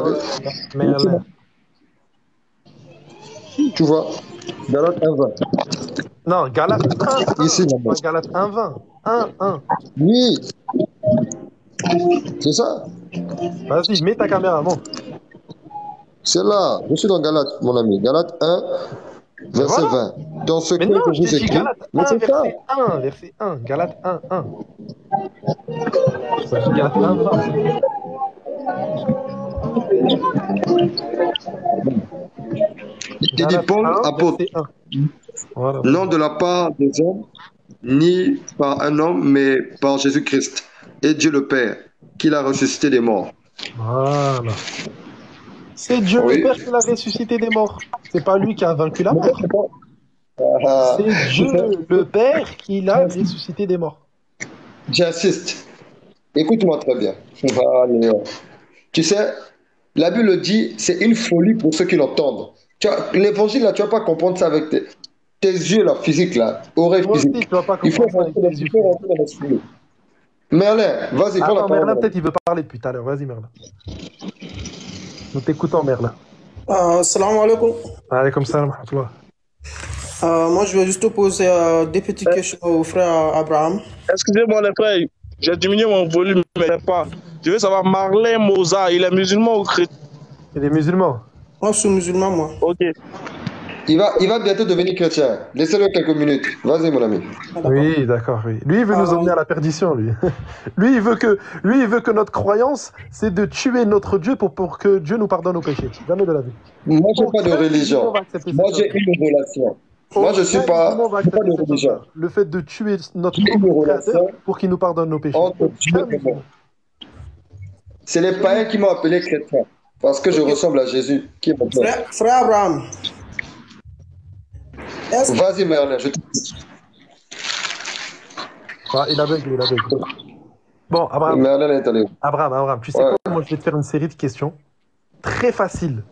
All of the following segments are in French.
regarder. Merlin. Tu vois, Galate 1,20. Non, Galate 1, Ici, 1. là. Pas Galate 1,20. 1, 1. Oui, c'est ça. Vas-y, mets ta caméra, montre. C'est là. Je suis dans Galate, mon ami. Galate 1, Mais verset voilà. 20. Dans ce Mais que non, je je t'ai vous dit écris. Galate Mais 1, c'est ça. verset 1. Verset 1. Galate 1, 1. J'ai pas dit Galate 1, 20. Il dit Galate Paul, 1, apôtre, verset 1. Voilà, non vas-y. de la part des hommes, ni par un homme, mais par Jésus-Christ et Dieu le Père, qui l'a ressuscité des morts. Voilà. C'est Dieu le Oui. Père qui l'a ressuscité des morts. C'est pas lui qui a vaincu la Mais ça, mort. c'est pas. Ah, C'est Dieu le Père qui l'a ressuscité des morts. j'insiste. Écoute-moi très bien. Allez, tu sais, la Bible dit, c'est une folie pour ceux qui l'entendent. L'évangile, là, tu vas pas comprendre ça avec tes yeux, là, physiques, là, oreilles Toi aussi, physiques. tu vas pas Il faut comprendre ça avec rentrer tes dans, yeux. l'esprit. Merlin, vas-y, prends la Attends, parole, Merlin, mon ami. peut-être il veut parler depuis tout à l'heure. Vas-y, Merlin. Nous t'écoutons, Merlin. Salam alaikum. Allez, comme ça, rahmatullah. Moi, je vais juste te poser des petites questions au frère Abraham. Excusez-moi les frères, j'ai diminué mon volume, mais pas. Je veux savoir, Marlin Mozart, il est musulman ou chrétien? Il est musulman. Moi, je suis musulman, moi. Ok. Il va bientôt devenir chrétien. Laissez-le quelques minutes. Vas-y, mon ami. Oui, d'accord, oui. Lui, il veut nous emmener à la perdition, lui. Lui, il veut que notre croyance, c'est de tuer notre Dieu pour que Dieu nous pardonne nos péchés. Jamais de la vie. Moi, je n'ai pas de Aucun religion. musulman va accepter Moi, cette j'ai chose. une relation. Moi, je suis Aucun pas. musulman va j'ai pas accepter de cette religion. chose-là. Le fait de tuer notre J'ai une propre créateur relation pour qu'il nous pardonne nos péchés. entre Dieu Aucun et moi. musulman. C'est les païens qui m'ont appelé chrétien. Parce que je ressemble à Jésus, qui est mon père. Frère Abraham, Vas-y, Merlin, je t'écoute. Ah, il a bugué. Bon, Abraham, Merlin est allé. tu sais Ouais. quoi? Moi, je vais te faire une série de questions très faciles.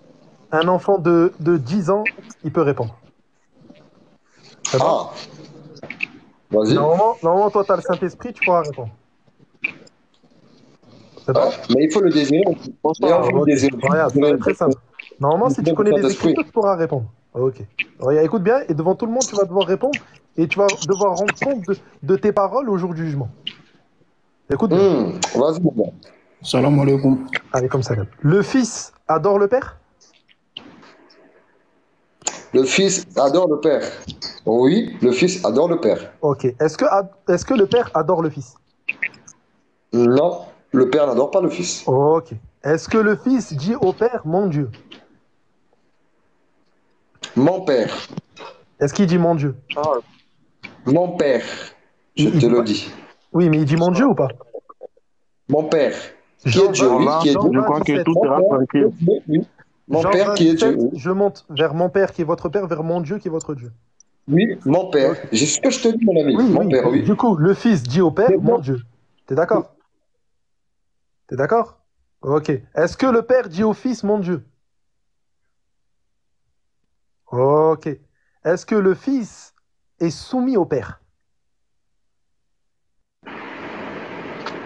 Un enfant de 10 ans, il peut répondre. Ça va? Ah, vas-y. Normalement, toi, tu as le Saint-Esprit, tu pourras répondre. C'est bon? Mais il faut le désirer. Ah, ok. Regarde, ça va être très simple. Normalement, si tu connais les Saint-Esprit. Écritures, tu pourras répondre. Ok. Regarde, écoute bien, et devant tout le monde, tu vas devoir répondre, et tu vas devoir rendre compte de tes paroles au jour du jugement. Écoute bien. Vas-y, mon gars. salam alaikum. Allez, comme ça. Le fils adore le père? Le fils adore le père. Oui, le fils adore le père. Ok. Est-ce que le père adore le fils? Non, le père n'adore pas le fils. Ok. Est-ce que le fils dit au père, mon Dieu? Mon père. Est-ce qu'il dit mon Dieu? Mon père. Je Il te dit le pas. dis. Oui, mais il dit mon Dieu ou pas? Mon père. Qui Jean est Dieu, oui, qui est Jean Dieu. Je crois que 27. tout sera tranquille. Oui. Mon Jean père qui est Dieu. 27, Oui. je monte vers mon père qui est votre père, vers mon Dieu qui est votre Dieu. Oui, mon père. C'est ce que je te dis, mon ami. Oui, Mon oui. père, oui. Du coup, le fils dit au père, C'est mon bon. Dieu. T'es d'accord? T'es d'accord? Ok. Est-ce que le père dit au fils, mon Dieu? Ok. Est-ce que le fils est soumis au père?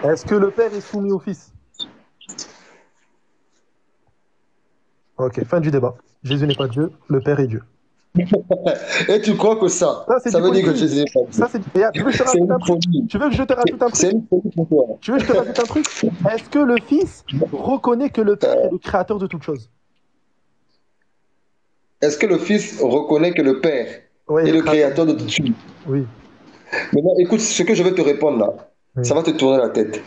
Est-ce que le père est soumis au fils? Ok, fin du débat. Jésus n'est pas Dieu, le père est Dieu. Et tu crois que ça C'est veut du dire que politique. Jésus n'est pas Dieu. Ça, c'est... Regarde, tu veux que je te C'est rajoute un une truc? folie. Tu veux que je te rajoute un C'est truc? une folie pour toi. Tu veux que je te rajoute un truc? Est-ce que le fils reconnaît que le père est le créateur de toutes choses? Est-ce que le fils reconnaît que le père Oui, est le créateur de tout? Oui. Maintenant, écoute, ce que je vais te répondre là, Oui. ça va te tourner la tête.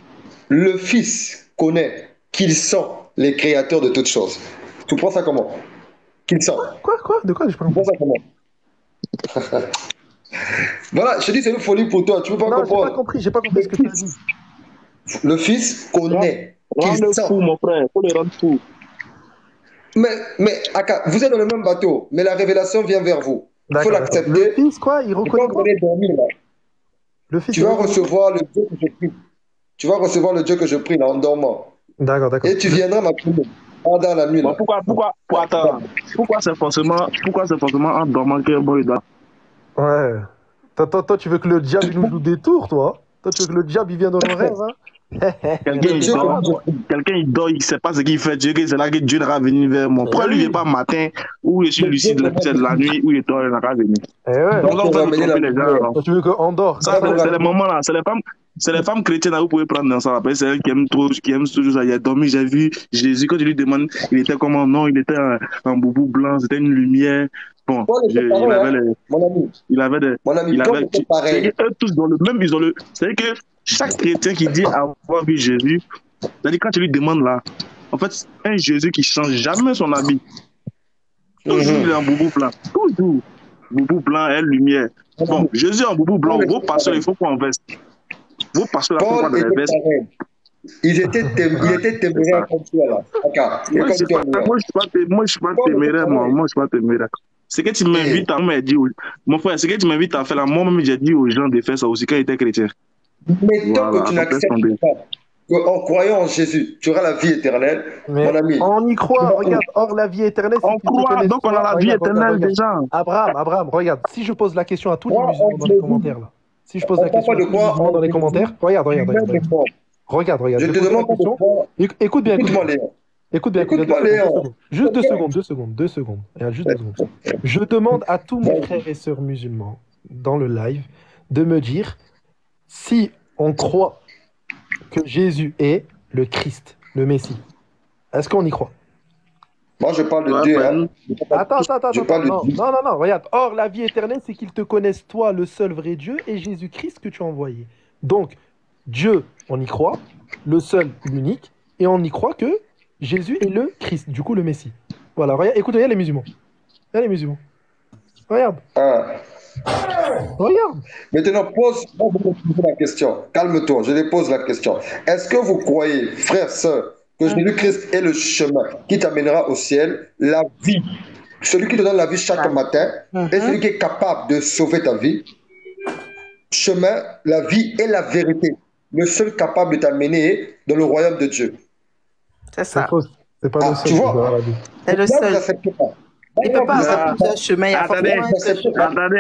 Le fils connaît qu'ils sont les créateurs de toutes choses. Tu prends ça comment? Qu'ils sont. Quoi? De quoi je parle? Tu prends ça comment? Voilà, je te dis, c'est une folie pour toi. Tu peux pas Non, comprendre. j'ai pas compris ce que tu as dit. Le fils connaît qu'ils Rends-le sont. fou, mon frère. Faut le rendre fou. Mais Aka, vous êtes dans le même bateau, mais la révélation vient vers vous. Il faut D'accord. l'accepter. Le fils, quoi? Il reconnaît Quand quoi? vous allez dormir là, Le fils, tu il vas reconnaît quoi? recevoir le Dieu que je prie. Tu vas recevoir le Dieu que je prie là en dormant. D'accord. Et tu viendras m'appeler pendant la nuit là. Bon, attends. Pourquoi c'est forcément en dormant que bon, il doit... Ouais. Toi, tu veux que le diable il nous joue des tours, toi? Toi, tu veux que le diable il vienne dans nos rêves, hein? Quelqu'un il Dieu dort, comme Dieu. quelqu'un il dort, il ne sait pas ce qu'il fait. Dieu, c'est là que Dieu n'ira venir vers moi. Pourquoi lui il vient pas matin où je suis Le Dieu lucide, comment c'est de la nuit où il dort, il n'ira venir. Eh ouais. Donc là, on pour fait nous ramener la tromper les gens. lumière. Alors. Toi, tu veux qu'on dort? Ça, D'accord. c'est les moments là, c'est les femmes chrétiennes là, vous pouvez prendre dans ça. Après, c'est elles qui aiment trop, qui aiment toujours ça. Il a dormi, j'ai vu Jésus, quand je lui demande, il était comment? Non, il était un boubou blanc, c'était une lumière. Bon, Toi, il pareil, avait hein, les, mon ami. il avait des, Mon ami, il toi, avait, c'est pareil. c'est eux tous dans le même, ils ont le, c'est que chaque chrétien qui dit avoir vu Jésus, c'est-à-dire quand tu lui demandes là, en fait, c'est un Jésus qui change jamais son habit. Toujours il est en boubou blanc. Toujours. Boubou blanc et lumière. Bon, Jésus en boubou blanc, vos pasteurs, il faut qu'on veste. Vos pasteurs, il faut qu'on Paul était les veste. pareil. Il était téméraire comme toi, là. D'accord. Il est Moi, comme je toi, là. ne suis pas téméraire, moi. Moi, je suis pas téméraire. Ce que tu m'invites à me dire, mon frère, ce que tu m'invites à faire là, moi-même, j'ai dit aux gens de faire ça aussi quand ils étaient chrétiens. Mais tant Voilà, que tu donc, laisse n'acceptes tomber. pas qu'en croyant en Jésus, tu auras la vie éternelle, Mais mon ami. on y croit, regarde, or la vie éternelle, c'est On qu'ils te croit, connaissent donc on a toi. la vie Regarde, éternelle regarde. déjà. Abraham, regarde, si je pose la question à tous les Moi, musulmans on dans les dit- commentaires, là, si je pose On la parle question pas à de tous les quoi musulmans dans les on commentaires, regarde, Je je te pose la demande pas de question. quoi. Écoute bien, Écoute-moi, Léon. écoute bien, Écoute-moi, deux Léon. secondes. Juste 2 secondes. Regarde, juste 2 secondes. Je demande à tous mes frères et sœurs musulmans dans le live de me dire si on croit que Jésus est le Christ, le Messie. Est-ce qu'on y croit? Moi, je parle de Ouais, Dieu. ouais. Hein. Attends, Je parle non, de Dieu. non, regarde. Or, la vie éternelle, c'est qu'ils te connaissent, toi, le seul vrai Dieu, et Jésus-Christ que tu as envoyé. Donc, Dieu, on y croit, le seul, l'unique, et on y croit que Jésus est le Christ, du coup, le Messie. Voilà, regarde, écoute, regarde les musulmans. Regarde les musulmans. Regarde, Ah. regarde. Maintenant, moi, je vais te poser la question. Calme-toi, je te pose la question. Est-ce que vous croyez, frères, sœurs, que Jésus-Christ est le chemin qui t'amènera au ciel, la vie, celui qui te donne la vie chaque matin, et celui qui est capable de sauver ta vie, chemin, la vie et la vérité, le seul capable de t'amener dans le royaume de Dieu. C'est C'est ça. faux. C'est pas Ah, le seul. tu vois? qui doit avoir la vie. C'est le Là, vous seul. n'acceptez pas. Il peut pas Vous avoir acceptez plusieurs chemins. Il y a Attendez, forcément un seul chemin. attendez.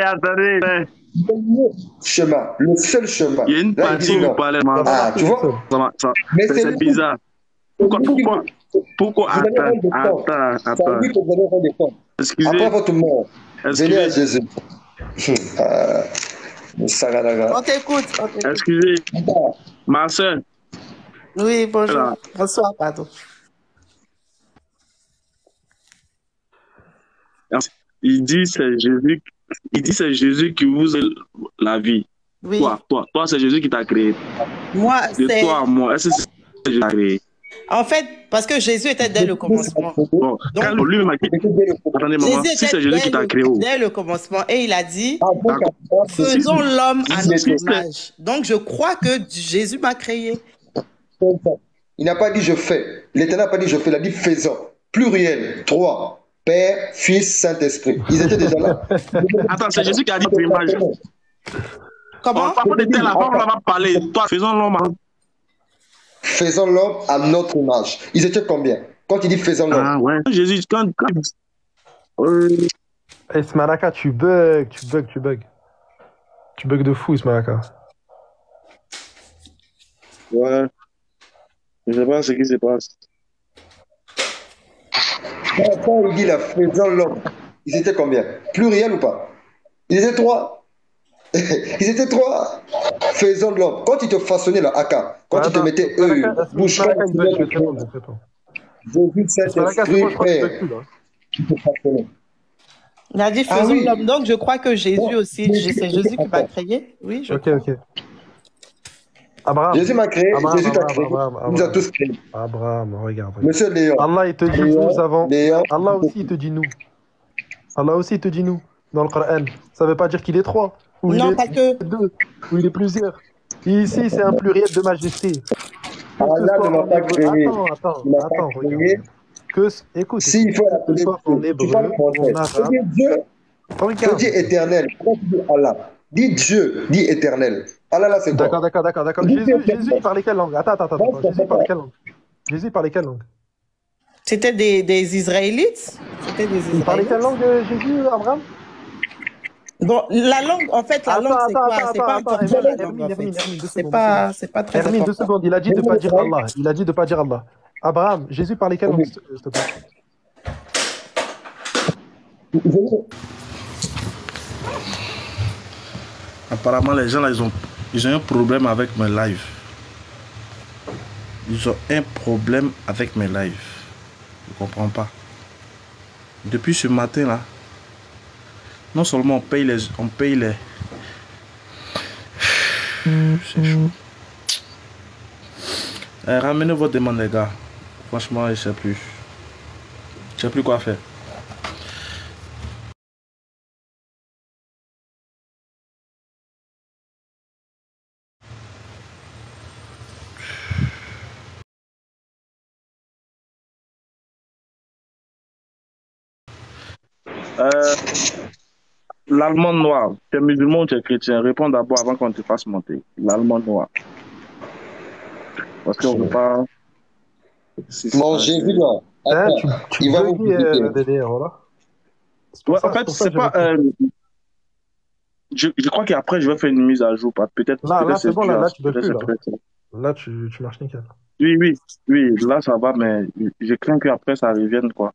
le chemin, le seul chemin. Il y a une Là, il partie dit où non. vous parlez, Ah, tu vois? Mais c'est bizarre. Pourquoi? Vous allez rendre des comptes. Attends. C'est à lui que vous allez rendre des comptes. Excusez, Après votre mort, venez à Jésus. Saradaga. On t'écoute. excusez, ma soeur, Oui, bonjour. Voilà. Bonsoir, pardon. il dit c'est Jésus qui vous donne la vie. Oui. Toi, c'est Jésus qui t'a créé. Moi, De c'est. toi à moi, est-ce que c'est Jésus qui t'a créé? En fait, parce que Jésus était dès le commencement. Bon, Donc, quand lui-même a dit, attendez, maman, si c'est Jésus qui t'a créé, dès le commencement. Et il a dit, D'accord. faisons l'homme à Si, notre si, image. Donc, je crois que Jésus m'a créé. Il n'a pas dit je fais. L'Éternel n'a pas dit je fais. Il a dit faisons. Pluriel. 3. Père, Fils, Saint-Esprit. Ils étaient déjà là. attends, c'est Jésus qui a dit ton image. Comment? Par contre, était là, on va parler. Toi, faisons l'homme. Faisons l'homme à notre image. Ils étaient combien? Quand il dit faisons l'homme. Ah ouais. Jésus, quand Ismalaka, tu bugs. Tu bugs de fou, Ismalaka. ouais. Je sais pas ce qui se passe. Quand il dit la faisons l'homme, ils étaient combien? Pluriel ou pas? Ils étaient 3. Ils étaient 3. Faisons l'homme. Quand il te façonnait la haka, quand il te mettait eux, bouche, Ismalaka, il bug, je réponds. Jésus, Ismalaka, c'est Saint-Esprit, bon, je crois que tu Père. bugs plus, là. Il te façonnait. Il a dit, Ah faisons oui. l'homme. Donc, je crois que Jésus Bon, aussi, mais- c'est Jésus qui m'a créé. Oui, je Ok. Abraham. Jésus m'a créé, Abraham, Jésus t'a créé. Abraham, Il nous a tous créés. Abraham, regarde. Monsieur Léon. Allah, il te dit Léon, nous avons. Léon. Allah aussi, il te dit nous. Allah aussi, il te dit nous. Dans le Coran. Ça veut pas dire qu'il est 3. Ou Non, il est pas que. 2. Ou il est plusieurs. Ici, c'est un pluriel de majesté. Allah ne m'a pas créé. Il m'a pas Attends, créé. regarde. Écoute, S'il faut que ce l'appeler soit en Dieu, tu hébreu, parles français. en arabe. Dis Dieu, que Regarde. Dieu éternel. Comment tu dis Allah? Dis Dieu, dis éternel. Allah là, c'est quoi? D'accord. Jésus, il parlait quelle langue? Attends. Jésus, il parlait quelle langue? Jésus, il parlait quelle langue? C'était des Israélites. C'était des Il parlait Israélites. quelle langue, Jésus, Abraham? Bon, la langue, en fait, la langue, c'est quoi? C'est pas important, la langue, en fait. Hermine, 2 C'est secondes. pas très Hermine, 2 important. secondes. Il a dit de ne pas dire Allah. Il a dit de ne pas dire Allah. Abraham, Jésus parlait quelle langue, s'il te plaît? Apparemment, les gens là, ils ont un problème avec mes lives. Ils ont un problème avec mes lives. Je ne comprends pas. Depuis ce matin là, non seulement on paye les. C'est chaud. Ramenez votre demande, les gars. Franchement, je sais plus. Je sais plus quoi faire. L'allemand noir, tu es musulman ou tu es chrétien? Réponds d'abord avant qu'on te fasse monter. L'allemand noir. Parce qu'on ne veut pas. Mon Jésus, là. Hein, Attends, tu il va vous bugues, visiter. DDR, voilà. C'est Ouais, pour en ça- fait, pour ça c'est que pas. j'ai- Je crois qu'après, je vais faire une mise à jour. Peut-être. Là, c'est bon, là, tu peut-être bugs plus, c'est là. peut-être- Là, tu marches nickel. Oui, là, ça va, mais je crains qu'après, ça revienne, quoi.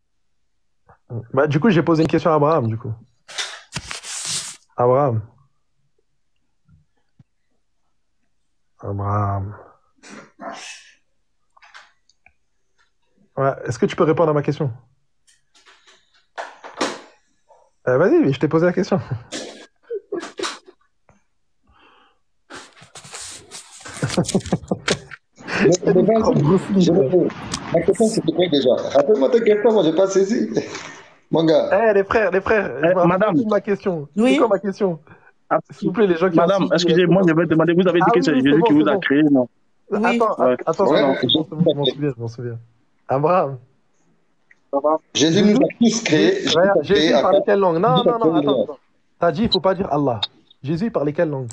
Bah, du coup, j'ai posé une question à Abraham, du coup. Abraham. Ouais, est-ce que tu peux répondre à ma question? Vas-y, mais je t'ai posé la question. Mais vas-y, je réponds. Ma question, c'était quoi déjà? Rappelle-moi ta question, moi, je n'ai pas saisi. Mon gars. Les frères, je me rappelle madame. plus de ma question. Oui. C'est quoi ma question? Ah, S'il vous plaît, les gens qui Madame, ont suivi, excusez-moi, je vais demander. Vous avez dit Ah que oui, c'est oui, Jésus qui vous c'est a bon. créé, non? Oui. Attends, Ouais, je m'en souviens. Abraham, Jésus nous a tous créés. Jésus il parlait quelle langue? Non, Jésus a créé attends. T'as dit, il faut pas dire Allah. Jésus il parlait quelle langue?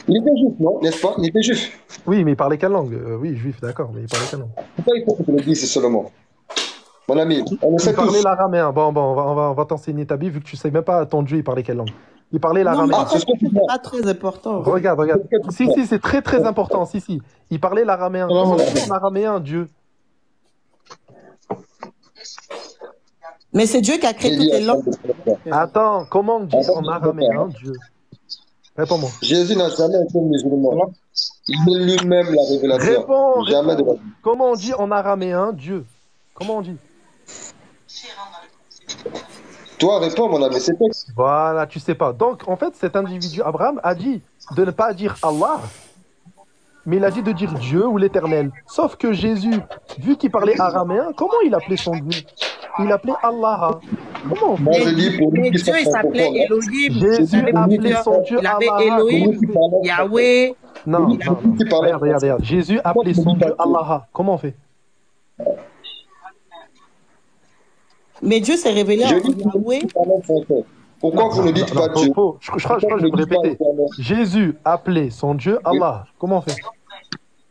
Il était juif, non? N'est-ce pas? Il était juif. Oui, mais il parlait quelle langue? Oui, juif, d'accord, mais il parlait quelle langue? Pourquoi il faut que je le dise seulement? Mon ami, on le sait Il parlait tous. l'araméen. Bon, on va t'enseigner ta Bible vu que tu sais même pas ton Dieu il parlait quelle langue. Il parlait Non, mais l'araméen. en fait, c'est ce que tu c'est vois. pas très important. Regarde. Si, c'est très très important. Si. Il parlait l'araméen. Comment on dit en araméen, Dieu? Mais c'est Dieu qui a créé J'ai toutes dit les langues. Attends, comment on dit en araméen, Dieu? Réponds-moi. Jésus n'a jamais été musulman. Il est lui-même la révélation. Réponds. Jamais de la vie. Comment on dit en araméen, Dieu? Comment on dit? Toi, réponds, mon ami. C'est toi. Voilà, tu sais pas. Donc, en fait, cet individu, Abraham, a dit de ne pas dire Allah, mais il a dit de dire Dieu ou l'Éternel. Sauf que Jésus, vu qu'il parlait araméen, comment il appelait son Dieu? Il appelait Allah. Comment on fait? Moi, je dis pour Mais lui qui Dieu, il s'appelait Elohim. Jésus appelait son Dieu Il avait Allah. Elohim, Yahweh. Non. qui parlait. Regarde. Jésus appelait son Dieu Allah. Comment on fait? Mais Dieu s'est révélé Je en dis Yahweh. pourquoi vous ne dites pas Dieu? Je crois que je vais répéter. Jésus appelait son Dieu Allah. Comment on fait?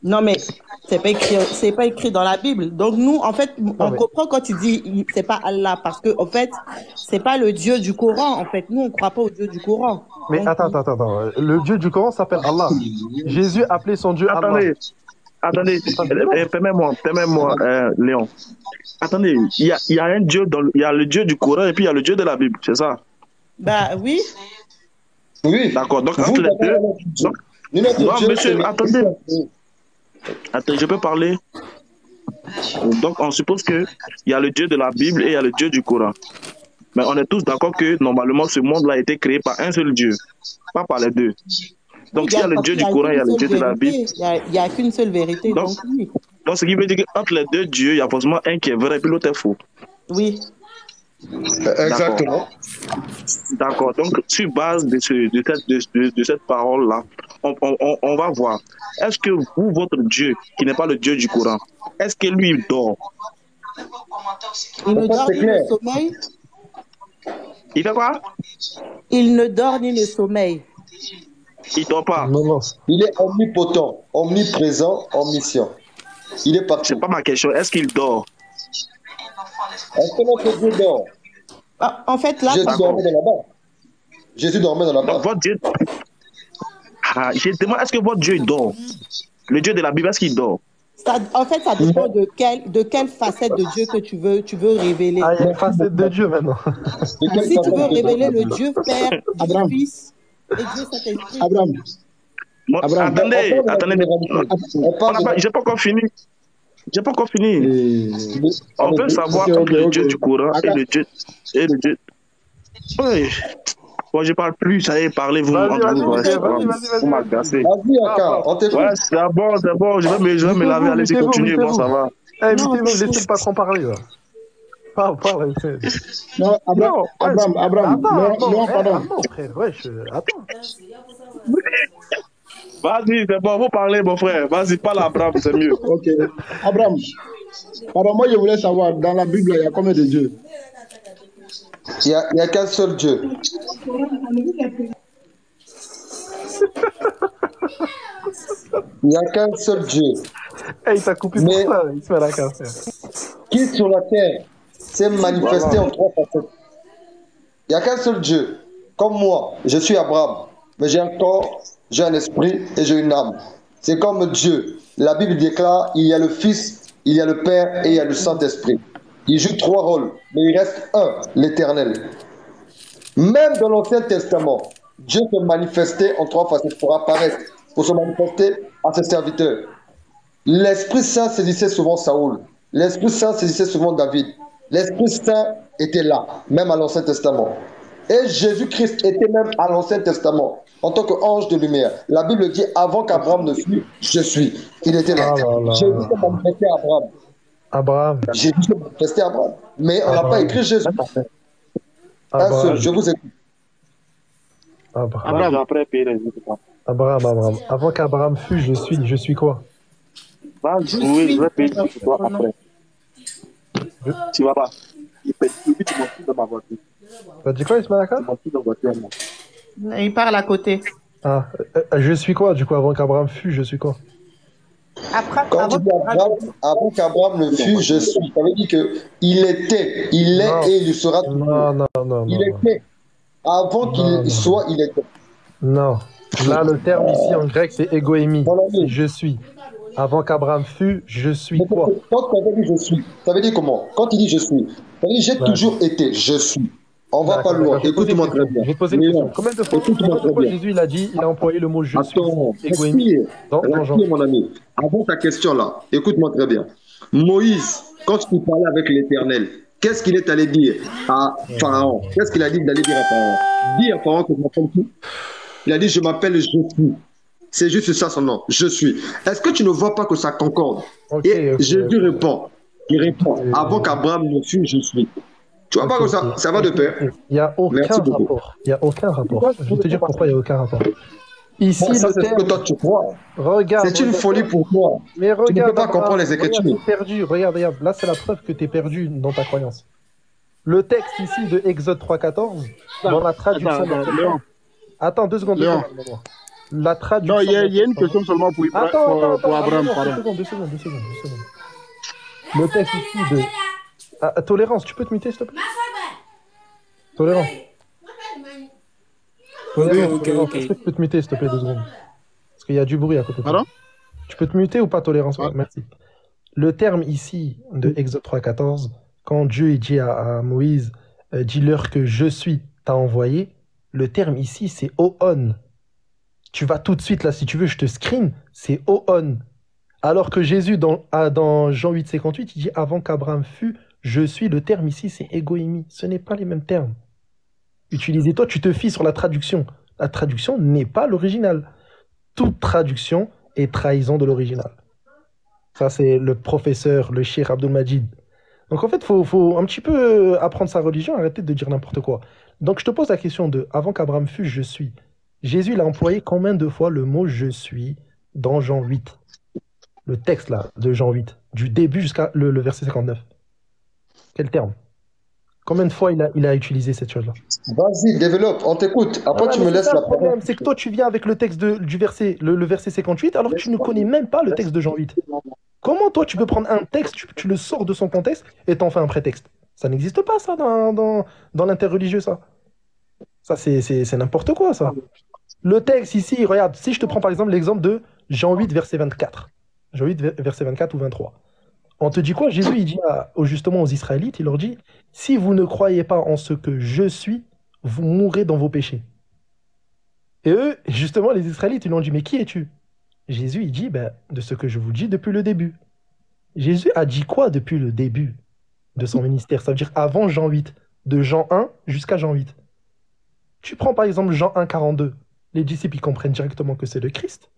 Non, mais c'est pas écrit dans la Bible. Donc nous, en fait, on comprend quand il dit c'est pas Allah, parce que en fait, c'est pas le Dieu du Coran. En fait, nous, on croit pas au Dieu du Coran. Mais Donc, attends. Le Dieu du Coran s'appelle Allah. Jésus appelait son Dieu Allah. Attendez, permets-moi, Léon. Attendez, il y a un Dieu, il y a le Dieu du Coran et puis il y a le Dieu de la Bible, c'est ça? bah oui. Oui. D'accord, donc Vous, entre les deux. notre Non, Dieu, monsieur, c'est- attendez. Attends, je peux parler. Donc, on suppose qu'il y a le Dieu de la Bible et il y a le Dieu du Coran. Mais on est tous d'accord que normalement, ce monde-là a été créé par un seul Dieu, pas par les deux. Donc, s'il y a le Dieu du Coran et il y a le Dieu de la Bible. Il y a qu'une seule vérité. Donc, Donc oui. Donc, ce qui veut dire qu'entre les deux dieux, il y a forcément un qui est vrai et puis l'autre est faux. Oui. Exactement. D'accord. Donc, sur base de cette parole-là, on va voir. Est-ce que vous, votre Dieu, qui n'est pas le Dieu du Coran, est-ce que lui, il dort? Il ne En fait, dort c'est ni clair. le sommeil. Il fait quoi? Il ne dort ni le sommeil. Il dort pas. Non. Il est omnipotent, omniprésent, omniscient. Il est partout. C'est pas ma question. Est-ce qu'il dort? Est-ce que notre Dieu dort? Ah, en fait, là, Jésus dormait de là-bas. Jésus dormait dans la Non, barque. votre Dieu. Ah, je demande, est-ce que votre Dieu dort? Le Dieu de la Bible, est-ce qu'il dort? En fait, ça dépend de quelle facette de Dieu que tu veux révéler. Ah, il y a une facette de Dieu maintenant. De quelle Si tu veux façon révéler le Dieu Père, Dieu Abraham. Fils et Dieu Saint-Esprit. Abraham, Moi, Abraham, attendez, on parle de la attendez. On parle de J'ai pas encore fini. J'ai pas encore fini. et... On peut savoir Ok, entre le ok. Dieu du Coran et Attends. le Dieu. Et le Dieu. Oui. Moi, je parle plus, ça y est, parlez vous Vas-y, entre vous. vas-y, Ouais, vas-y. vous m'agacez. Vas-y, Aka, on t'écoute. Ouais, c'est bon, je vais me laver, allez-y, Mettez-vous, continuez, bon, mettez-vous. ça va. Eh, Non, mettez-vous, laissez le patron parler, là. Parle. Non, Abraham, Non, Abraham, non, pardon. Attends, frère, wesh, attends. Vas-y, c'est bon, vous parlez, mon frère. Vas-y, parle à Abraham, c'est mieux. Ok. Abraham, pardon, moi je voulais savoir, dans la Bible, il y a combien de dieux? Il n'y a qu'un seul Dieu. Il n'y a qu'un seul Dieu. Eh, il t'a coupé Mais- pour ça, il se met à la casse. Qui sur la terre s'est manifesté en trois facettes. Il n'y a qu'un seul Dieu. Comme moi, je suis Abraham, mais j'ai un corps, j'ai un esprit et j'ai une âme. C'est comme Dieu. La Bible déclare, il y a le Fils, il y a le Père et il y a le Saint-Esprit. Il joue trois rôles, mais il reste un, l'Éternel. Même dans l'Ancien Testament, Dieu se manifestait en trois facettes pour apparaître, pour se manifester à ses serviteurs. L'Esprit Saint saisissait souvent Saoul. L'Esprit Saint saisissait souvent David. L'Esprit Saint était là, même à l'Ancien Testament. Et Jésus-Christ était même à l'Ancien Testament, en tant qu'ange de lumière. La Bible dit, avant qu'Abraham ne fût, je suis. Il était là. Ah là là. Jésus s'est manifesté à Abraham. Abraham, Jésus s'est manifesté à Abraham. Mais on n'a pas écrit Jésus. Un seul, Abraham, je vous écoute. Abraham, Après, Abraham. Avant qu'Abraham fût, je suis quoi? Vas-y, oui, je vais payer pour toi après. Tu vas pas. Tu m'en fous dans ma voiture. T'as dit quoi, Ismaël Aka? Tu m'en fous dans ma voiture, moi. Il parle à côté. Ah, je suis quoi, du coup, avant qu'Abraham fût, je suis quoi? Après, Quand tu dis avant qu'Abraham ne fût, je suis. Ça veut dire qu'il était, il est Non. et il sera toujours. Non. Il était. Avant Non. qu'il soit, il était. Non. Là, le terme ici en grec, c'est egoémie. Mon ami. C'est je suis. Avant qu'Abraham fût, je suis Mais quoi? quand tu avais dit je suis, ça veut dire comment? Quand il dit je suis, ça veut dire j'ai Ouais. toujours été, je suis. On va pas D'accord, loin. d'accord. Je vais poser une Écoute-moi très question. bien. Je vais poser une Mais question. non. Combien de fois, Écoute-moi combien de très fois bien. Jésus il a employé le mot je suis? Attends, Egoémie. respire, respire, mon ami. Avant ta question là, écoute-moi très bien. Moïse, quand tu parlais avec l'Éternel, qu'est-ce qu'il est allé dire à Pharaon? Qu'est-ce qu'il a dit d'aller dire à Pharaon? Dis à Pharaon que je m'appelle qui? Il a dit je m'appelle je suis. C'est juste ça son nom, je suis. Est-ce que tu ne vois pas que ça concorde? Ok, Et ok, Jésus ok. répond, il répond, avant qu'Abraham ne fût, je suis. Tu vois pas que ça va de pair? Il n'y a aucun Merci beaucoup. rapport. Il n'y a aucun rapport. Je vais te dire pourquoi il n'y a aucun rapport. Ici, Bon, ça le c'est ce que terme. toi tu crois. Regarde. C'est une regarde. folie pour toi. Mais regarde. Tu ne peux pas comprendre les regarde, Écritures. t'es perdu. Regarde. Là, c'est la preuve que tu es perdu dans ta croyance. Le texte ici de Exode 3.14, dans la traduction. Attends, Léon. Attends, 2 secondes. Léon. La traduction. Non, il y a une question seulement pour Abraham, pardon. 2 secondes. Le texte ici de. Ah, Tolérance, tu peux te muter, s'il te plaît? Tolérance. Ok. Est-ce que tu peux te muter, s'il te plaît, 2 secondes? Parce qu'il y a du bruit à côté de toi. Pardon? Tu peux te muter ou pas, Tolérance? Ouais. Merci. Le terme ici de Exode 3.14, quand Dieu il dit à Moïse, dis-leur que je suis, t'a envoyé, le terme ici, c'est Oon. Tu vas tout de suite, là, si tu veux, je te screen, c'est Oon. Alors que Jésus, dans Jean 8,58, il dit, avant qu'Abraham fût, je suis, le terme ici, c'est égoïmie. Ce n'est pas les mêmes termes. Utilisez, toi, tu te fies sur la traduction. La traduction n'est pas l'original. Toute traduction est trahison de l'original. Ça, c'est le professeur, le Cheikh Abdul Majid. Donc, en fait, faut un petit peu apprendre sa religion, arrêter de dire n'importe quoi. Donc, je te pose la question de, avant qu'Abraham fût, je suis. Jésus, il a employé combien de fois le mot je suis dans Jean 8? Le texte, là, de Jean 8, du début jusqu'à le verset 59. Quel terme? Combien de fois il a utilisé cette chose-là? Vas-y, développe, on t'écoute. Après, tu me laisses la problème, parole. c'est que toi, tu viens avec le texte du verset, le verset 58, alors que tu ne connais même pas le texte de Jean 8. Comment toi, tu peux prendre un texte, tu le sors de son contexte et t'en fais un prétexte? Ça n'existe pas, ça, dans l'interreligieux, ça. Ça, c'est n'importe quoi, ça. Le texte ici, regarde, si je te prends par exemple l'exemple de Jean 8, verset 24. Jean 8, verset 24 ou 23. On te dit quoi? Jésus, il dit justement aux Israélites, il leur dit, si vous ne croyez pas en ce que je suis, vous mourrez dans vos péchés. Et eux, justement, les Israélites, ils lui ont dit, mais qui es-tu? Jésus, il dit, ben, de ce que je vous dis depuis le début. Jésus a dit quoi depuis le début de son ministère? Ça veut dire avant Jean 8, de Jean 1 jusqu'à Jean 8. Tu prends par exemple Jean 1, 42. Les disciples, ils comprennent directement que c'est le Christ.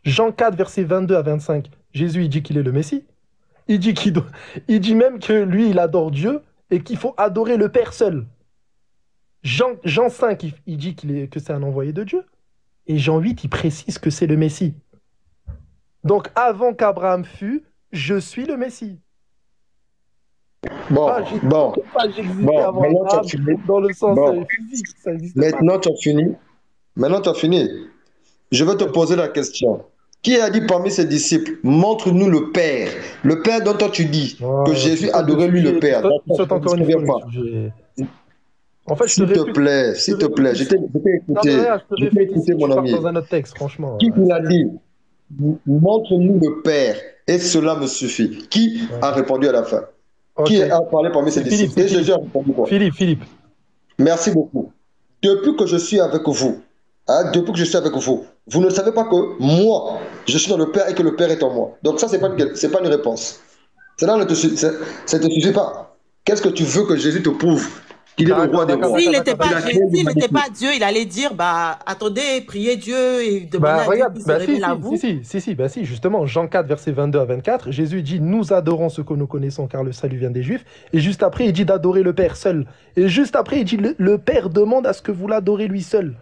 Jean 4, versets 22 à 25, Jésus, il dit qu'il est le Messie. Il dit même que lui, il adore Dieu et qu'il faut adorer le Père seul. Jean 5, il dit que c'est un envoyé de Dieu. Et Jean 8, il précise que c'est le Messie. Donc, avant qu'Abraham fût, je suis le Messie. Bon, Maintenant, tu as fini. Dans le sens physique, ça existe Maintenant, tu as fini. Maintenant, tu as fini. Je vais te poser la question. Qui a dit parmi ses disciples, montre-nous le Père? Le Père dont toi tu dis que Jésus adorait lui le Père. Encore une fois, en fait, s'il te plaît, je t'ai écouté, mon ami. Dans un autre texte, franchement. Qui l'a dit? Montre-nous le Père et cela me suffit. Qui a répondu à la fin? Okay. Qui a parlé parmi ses disciples? Et Jésus a répondu quoi? Philippe. Merci beaucoup. Depuis que je suis avec vous, vous ne savez pas que moi, je suis dans le Père et que le Père est en moi. Donc ça, c'est pas une réponse. Ça ne te suffit pas. Qu'est-ce que tu veux que Jésus te prouve? Qu'il est le roi des rois. S'il n'était pas Dieu, il allait dire, attendez, priez Dieu et demandez à Dieu qui se révèle à vous. Si, justement, Jean 4, versets 22 à 24, Jésus dit, nous adorons ce que nous connaissons car le salut vient des Juifs. Et juste après, il dit d'adorer le Père seul. Et juste après, il dit, le Père demande à ce que vous l'adorez lui seul.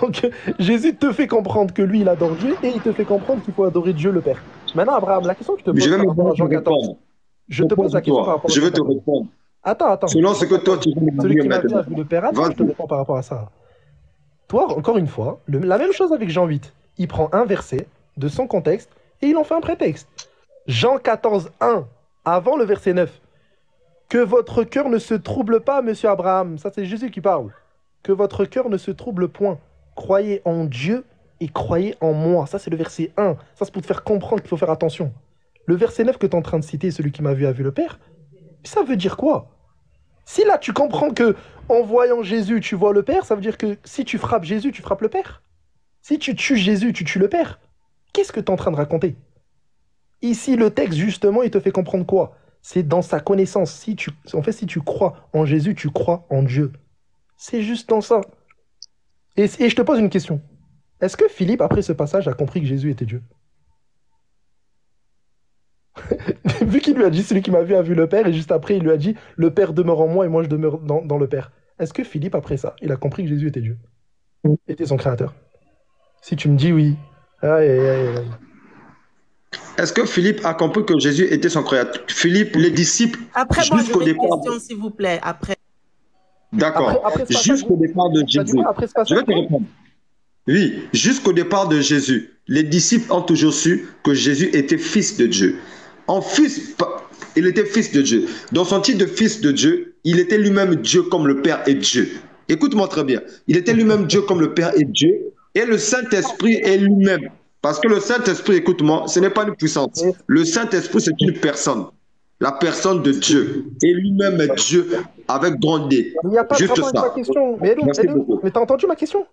Donc, Jésus te fait comprendre que lui, il adore Dieu et il te fait comprendre qu'il faut adorer Dieu le Père. Maintenant, Abraham, la question que je te pose par rapport à Jean 14, je te pose la question par rapport à Je vais te répondre. Attends. Selon ce que toi, tu veux me dire maintenant. Le Père, attends, je te réponds par rapport à ça. Toi, encore une fois, la même chose avec Jean 8. Il prend un verset de son contexte et il en fait un prétexte. Jean 14, 1, avant le verset 9. Que votre cœur ne se trouble pas, monsieur Abraham. Ça, c'est Jésus qui parle. Que votre cœur ne se trouble point. Croyez en Dieu et croyez en moi. Ça, c'est le verset 1. Ça, c'est pour te faire comprendre qu'il faut faire attention. Le verset 9 que tu es en train de citer, celui qui m'a vu a vu le Père, ça veut dire quoi? Si là, tu comprends que en voyant Jésus, tu vois le Père, ça veut dire que si tu frappes Jésus, tu frappes le Père. Si tu tues Jésus, tu tues le Père. Qu'est-ce que tu es en train de raconter? Ici, le texte, justement, il te fait comprendre quoi? C'est dans sa connaissance. Si tu crois en Jésus, tu crois en Dieu. C'est juste dans ça. Et je te pose une question. Est-ce que Philippe, après ce passage, a compris que Jésus était Dieu? Vu qu'il lui a dit, celui qui m'a vu a vu le Père, et juste après, il lui a dit, le Père demeure en moi et moi je demeure dans le Père. Est-ce que Philippe, après ça, il a compris que Jésus était Dieu? Était son créateur? Si tu me dis oui. Est-ce que Philippe a compris que Jésus était son créateur? Philippe, les disciples, après, moi, jusqu'au départ... Une question, s'il vous plaît, après. D'accord. Jusqu'au départ de Jésus. Je vais te répondre. Oui, jusqu'au départ de Jésus, les disciples ont toujours su que Jésus était fils de Dieu. Il était fils de Dieu. Dans son titre de fils de Dieu, il était lui-même Dieu comme le Père est Dieu. Écoute-moi très bien. Il était lui-même Dieu comme le Père est Dieu. Et le Saint-Esprit est lui-même. Parce que le Saint-Esprit, écoute-moi, ce n'est pas une puissance. Le Saint-Esprit, c'est une personne. La personne de Dieu. Et lui-même est Dieu avec grand D. Il n'y a pas de rapport avec ma question. Mais t'as entendu ma question?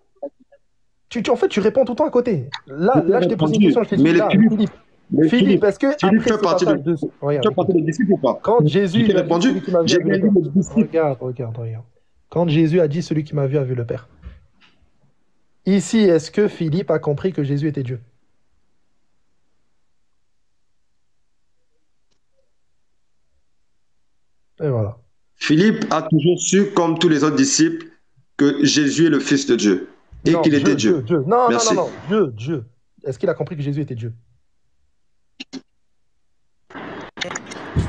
En fait, tu réponds tout le temps à côté. Là je t'ai posé une question. Je t'ai dit, Philippe, est-ce que Philippe fait partie des disciples ou pas? Quand Jésus a répondu, j'ai vu le disciple. Regarde. Quand Jésus a dit, celui qui m'a vu a vu le Père. Ici, est-ce que Philippe a compris que Jésus était Dieu? Et voilà. Philippe a toujours su, comme tous les autres disciples, que Jésus est le Fils de Dieu. Et qu'il était Dieu. Non, Dieu. Est-ce qu'il a compris que Jésus était Dieu?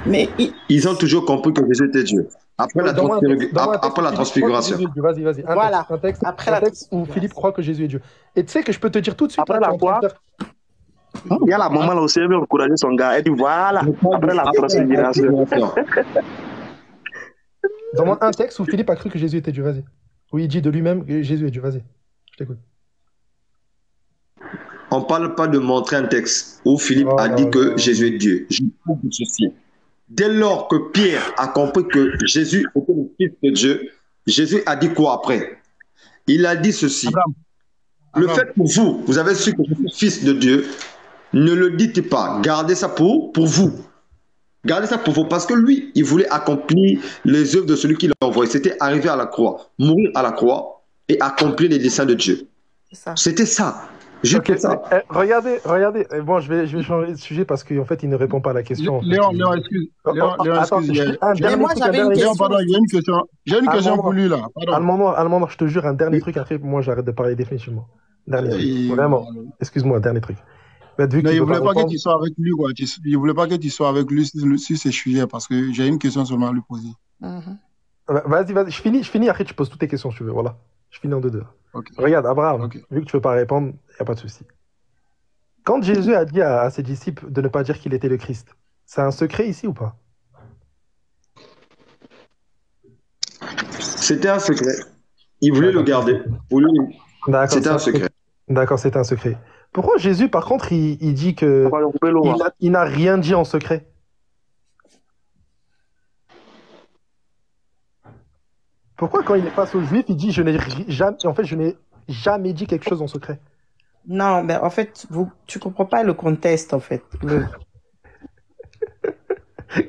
Mais ils ont toujours compris que Jésus était Dieu. Après la transfiguration. Vas-y. Un texte où Philippe croit que Jésus est Dieu. Et tu sais que je peux te dire tout de suite. Après la quoi? Il y a la maman là aussi, elle veut encourager son gars. Elle dit voilà, après la transfiguration. Donne-moi un texte où Philippe a cru que Jésus était Dieu. Vas-y. Oui, il dit de lui-même que Jésus est Dieu. Vas-y, je t'écoute. On ne parle pas de montrer un texte où Philippe Oh a là dit que là. Jésus est Dieu. Je parle de ceci. Dès lors que Pierre a compris que Jésus était le Fils de Dieu, Jésus a dit quoi après? Il a dit ceci. Abraham, Le Abraham. fait que vous avez su que je suis Fils de Dieu, ne le dites pas. Gardez ça pour vous. Gardez ça pour vous. Parce que lui, il voulait accomplir les œuvres de celui qui l'a envoyé. C'était arriver à la croix, mourir à la croix et accomplir les desseins de Dieu. C'est ça. C'était ça. Juste Ok, ça. regardez. Bon, je vais changer de sujet parce qu'en fait, il ne répond pas à la question. En fait. Léon, excuse. Léon, Attends, excuse. un Mais dernier moi, truc, j'avais une Léon, question. pardon, il y a une question. J'ai une question Almandre. pour lui, là. Pardon. Almandre, je te jure, un dernier truc, après, moi, j'arrête de parler définitivement. Dernier truc. Il Vraiment. Excuse-moi, dernier truc. Mais vu que ne tu peux voulait pas pas que répondre, tu sois avec lui, quoi. Il voulait pas que tu sois avec lui sur ces sujets parce que j'ai une question seulement à lui poser. Mhm. vas-y, je finis, après tu poses toutes tes questions si tu veux, voilà. Je finis en deux. Ok. Regarde, Abraham, Ok. vu que tu peux pas répondre, il n'y a pas de souci. Quand Jésus a dit à ses disciples de ne pas dire qu'il était le Christ, c'est un secret ici ou pas? C'était un secret. Il voulait le garder. Pour lui, D'accord, c'était un secret. D'accord, c'est un secret. Pourquoi Jésus, par contre, il dit que On va le couper l'eau, hein. il n'a rien dit en secret? Pourquoi quand il est face aux Juifs, il dit je n'ai jamais dit quelque chose en secret? Non, mais en fait, tu comprends pas le contexte, en fait.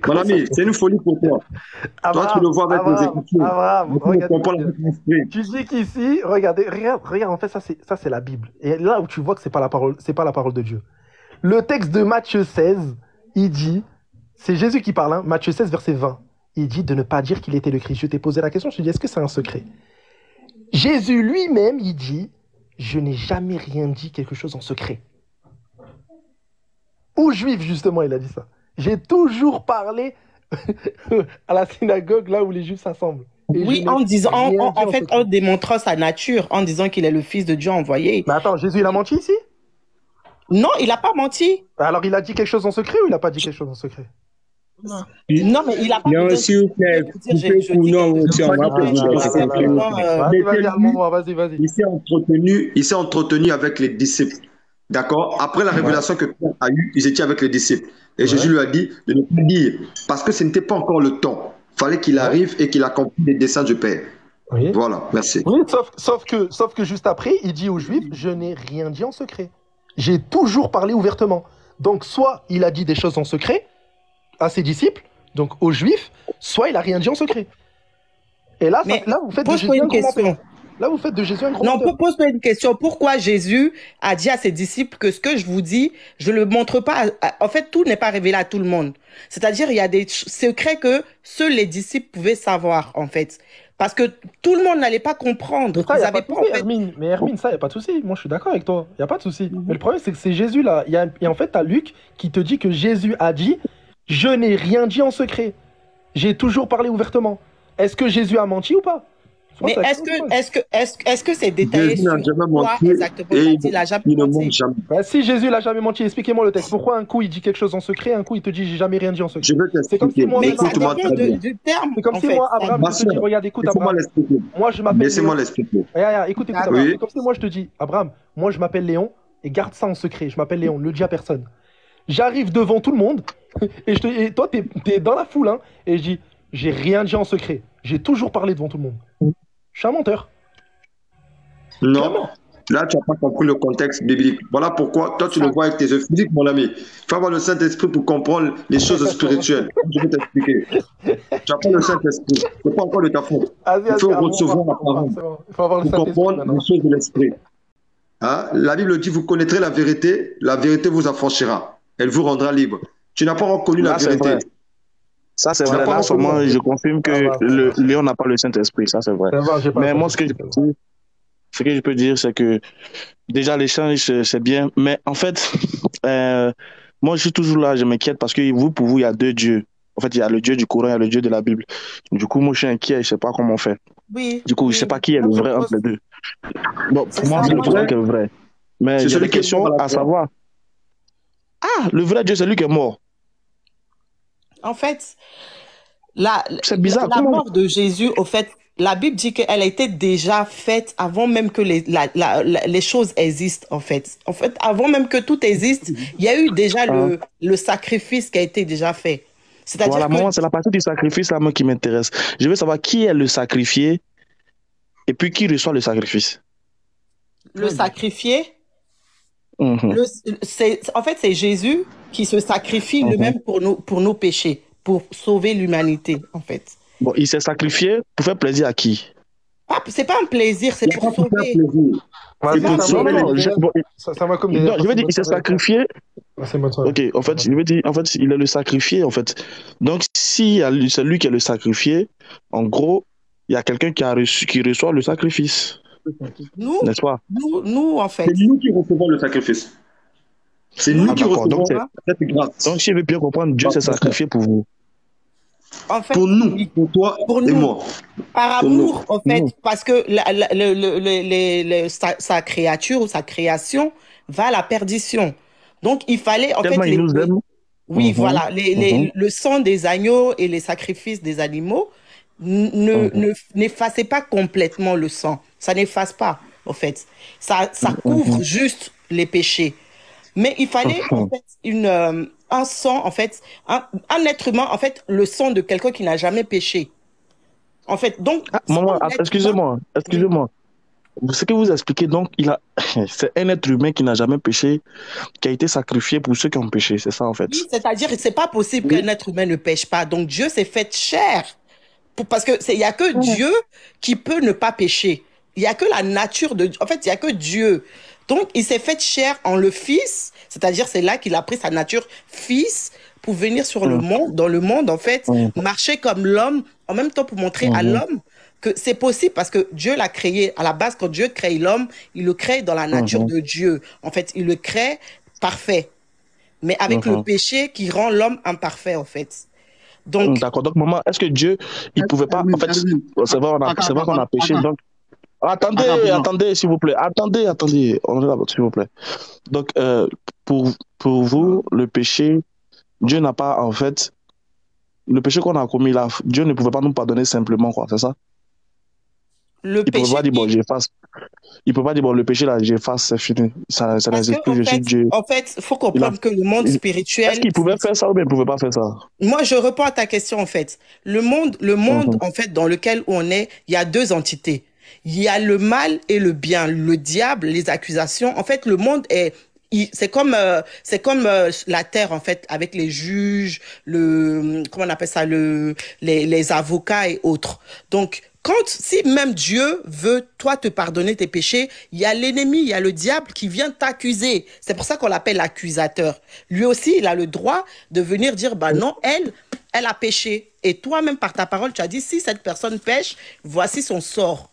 Mon ami, c'est une folie pour toi. Toi, tu le vois avec les Écritures. Abraham, Mais tu ne comprends pas avec l'esprit. tu dis qu'ici, regarde, en fait, ça c'est la Bible. Et là où tu vois que c'est pas la parole de Dieu. Le texte de Matthieu 16, il dit, c'est Jésus qui parle, hein, Matthieu 16, verset 20. Il dit de ne pas dire qu'il était le Christ. Je t'ai posé la question, je te dis, est-ce que c'est un secret? Jésus lui-même, il dit, je n'ai jamais rien dit quelque chose en secret. Aux Juifs, justement, il a dit ça. J'ai toujours parlé à la synagogue, là où les Juifs s'assemblent. Et Oui, je en n'ai disant, rien dit en fait, secret. en démontrant sa nature, en disant qu'il est le Fils de Dieu envoyé. Mais attends, Jésus, il a menti ici? Non, il n'a pas menti. Alors, il a dit quelque chose en secret ou il n'a pas dit quelque chose en secret? Non, mais il n'a pas Non, besoin s'il vous plaît, de dire, coupez je pour dis nous, quelque aussi, on va chose. poser des Ah, questions. non, Vas-y, Almandre, vas-y. Il s'est entretenu avec les disciples. D'accord? Après la révélation que Pierre a eue, ils étaient avec les disciples. Et Jésus lui a dit de ne pas dire, parce que ce n'était pas encore le temps. Il fallait qu'il arrive et qu'il accomplisse les desseins du Père. Oui. Voilà, merci. Oui, sauf que juste après, il dit aux Juifs, je n'ai rien dit en secret. J'ai toujours parlé ouvertement. Donc, soit il a dit des choses en secret à ses disciples, donc aux Juifs, soit il a rien dit en secret. Et là, Mais là vous faites de pose-moi Jésus un une grand question. menteur. Là, vous faites de Jésus un grand Non, menteur. pose-moi une question. Pourquoi Jésus a dit à ses disciples que ce que je vous dis, je ne le montre pas. En fait, tout n'est pas révélé à tout le monde. C'est-à-dire, il y a des secrets que seuls les disciples pouvaient savoir, en fait. Parce que tout le monde n'allait pas comprendre. Ça, Ils y a avaient pas de pas, en souci, fait. Hermine. Mais Hermine, ça, il n'y a pas de souci. Moi, je suis d'accord avec toi. Il n'y a pas de souci. Mais le problème, c'est que c'est Jésus, là. Et en fait, tu as Luc qui te dit que Jésus a dit « Je n'ai rien dit en secret. J'ai toujours parlé ouvertement. » Est-ce que Jésus a menti ou pas? Mais est-ce que c'est détaillé Jésus sur n'a jamais quoi menti exactement il a dit? Il a jamais il ne menti. ment jamais. Bah, si Jésus l'a jamais menti, expliquez-moi le texte. Pourquoi un coup il dit quelque chose en secret, un coup il te dit j'ai jamais rien dit en secret? Je vais C'est comme si t'expliquer. moi, Mais ça Écoute-moi dépend très bien. du terme, C'est comme en si fait. moi, Abraham, Ma je te dis, soeur, regarde, écoute, laissez-moi Abraham. l'expliquer. Moi, je m'appelle Laissez-moi Léon. l'expliquer. Écoute, Ah, Abraham. oui. C'est comme si moi je te dis, Abraham, moi je m'appelle Léon et garde ça en secret. Je m'appelle Léon, ne le dis à personne. J'arrive devant tout le monde et toi, t'es dans la foule, hein, et je dis, j'ai rien dit en secret. J'ai toujours parlé devant tout le monde. Je suis un menteur. Non. Là, tu n'as pas compris le contexte biblique. Voilà pourquoi toi, tu le vois avec tes yeux physiques, mon ami. Il faut avoir le Saint-Esprit pour comprendre les choses spirituelles. Je vais t'expliquer. Tu n'as pas le Saint-Esprit. Ce n'est pas encore de ta faute. Il faut recevoir la parole Il faut avoir le pour Saint-Esprit comprendre maintenant. les choses de l'Esprit. Hein? La Bible dit, vous connaîtrez la vérité vous affranchira. Elle vous rendra libre. Tu n'as pas reconnu la Là, c'est vérité. vrai. Ça, c'est Tu n'as vrai. pas Là, reconnu seulement, la je vérité. confirme que Ah, bah, Léon n'a pas le Saint-Esprit. Ça, c'est vrai. Ça va, j'ai pas Mais le moi, ce que je peux dire, c'est que déjà, l'échange, c'est bien. Mais en fait, moi, je suis toujours là, je m'inquiète parce que pour vous, il y a deux dieux. En fait, il y a le Dieu du Coran, il y a le Dieu de la Bible. Du coup, moi, je suis inquiet, je ne sais pas comment on fait. Oui. Du coup, je ne sais pas qui est le vrai entre les deux. Bon, pour moi, ça, c'est le moi, Coran qui est le vrai. Mais C'est il y a celui des qui est questions mort à la à croix. savoir. Ah, le vrai Dieu, c'est lui qui est mort. En fait, la C'est bizarre, comment- mort de Jésus, au fait, la Bible dit qu'elle a été déjà faite avant même que les choses existent, en fait. En fait, avant même que tout existe, il y a eu déjà le sacrifice qui a été déjà fait. C'est-à-dire Voilà, que moi, c'est la partie du sacrifice là, moi, qui m'intéresse. Je veux savoir qui est le sacrifié et puis qui reçoit le sacrifice. le sacrifié, Mhm. en fait, c'est Jésus qui se sacrifie lui-même pour nos péchés, pour sauver l'humanité, en fait. Bon, il s'est sacrifié pour faire plaisir à qui? C'est pas un plaisir, c'est Il n'y a pour pas pour faire sauver. plaisir. Vas-y, C'est pour ça va, sauver non, les gens. ça va comme des. Non, je veux dire, il s'est sacrifié. C'est bonne soirée. Ok, en fait, je veux dire, en fait, il est le sacrifié, en fait. Donc, si c'est lui qui est le sacrifié, en gros, il y a quelqu'un qui reçoit le sacrifice, Nous, n'est-ce pas? nous, en fait. C'est nous qui recevons le sacrifice. C'est nous Ah, qui d'accord. Donc, recevons cette grâce. donc, si je veux bien comprendre, Dieu s'est sacrifié pour vous. En fait, Pour nous, pour toi pour et nous. moi. Par Pour amour, en fait, Nous. parce que sa créature ou sa création va à la perdition. Donc, il fallait, en Tellement fait, il nous aime. oui, Mhm. voilà, le sang des agneaux et les sacrifices des animaux n'effaçaient pas complètement le sang. Ça n'efface pas, en fait. Ça couvre juste les péchés. Mais il fallait, en fait, un sang, en fait, un être humain, en fait, le sang de quelqu'un qui n'a jamais péché. En fait, donc. Maman, excusez-moi. Ce que vous expliquez, donc, c'est un être humain qui n'a jamais péché, qui a été sacrifié pour ceux qui ont péché. C'est ça, en fait. Oui, c'est-à-dire que c'est pas possible qu'un être humain ne pêche pas. Donc Dieu s'est fait chair. Parce que il y a que Dieu qui peut ne pas pécher. Il y a que la nature de, en fait, il y a que Dieu. Donc il s'est fait chair en le Fils, c'est-à-dire c'est là qu'il a pris sa nature Fils pour venir sur le monde, dans le monde en fait, marcher comme l'homme, en même temps pour montrer à l'homme que c'est possible parce que Dieu l'a créé. À la base, quand Dieu crée l'homme, il le crée dans la nature de Dieu. En fait, il le crée parfait. Mais avec le péché qui rend l'homme imparfait, en fait. Donc, d'accord. Donc, maman, est-ce que Dieu, il pouvait pas, en fait, c'est vrai qu'on a péché, donc, attendez, s'il vous plaît. Attendez, on est là, s'il vous plaît. Donc, pour vous, le péché, Dieu n'a pas, en fait, le péché qu'on a commis là, Dieu ne pouvait pas nous pardonner simplement, quoi, c'est ça? le Il ne péché. peut pas dire, bon, j'efface. Il peut pas dire, bon, le péché là, j'efface, c'est fini. Ça n'existe plus, je suis Dieu. En fait, il faut comprendre que le monde spirituel. Est-ce qu'il pouvait faire ça ou bien il ne pouvait pas faire ça? Moi, je réponds à ta question, en fait. Le monde, en fait, dans lequel on est, il y a deux entités. Il y a le mal et le bien, le diable, les accusations. En fait, le monde est, c'est comme la terre en fait, avec les juges, comment on appelle ça, les avocats et autres. Donc si même Dieu veut toi te pardonner tes péchés, il y a l'ennemi, il y a le diable qui vient t'accuser. C'est pour ça qu'on l'appelle l'accusateur. Lui aussi, il a le droit de venir dire bah non, elle a péché. Et toi-même par ta parole, tu as dit si cette personne pêche, voici son sort.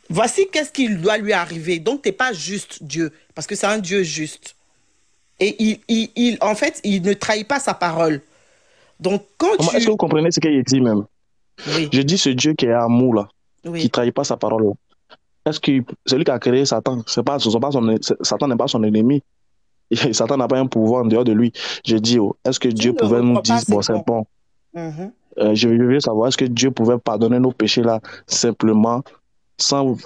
Voici qu'est-ce qui doit lui arriver. Donc, tu n'es pas juste Dieu, parce que c'est un Dieu juste. Et en fait, il ne trahit pas sa parole. Donc, Est-ce que vous comprenez ce qu'il dit même? Oui. Je dis ce Dieu qui est amour, là, oui. qui ne trahit pas sa parole. Là. Est-ce que celui qui a créé Satan, Satan n'est pas son ennemi. Satan n'a pas un pouvoir en dehors de lui. Je dis, est-ce que Dieu pouvait nous dire, bon, c'est bon. Je veux savoir, est-ce que Dieu pouvait pardonner nos péchés là, simplement, sans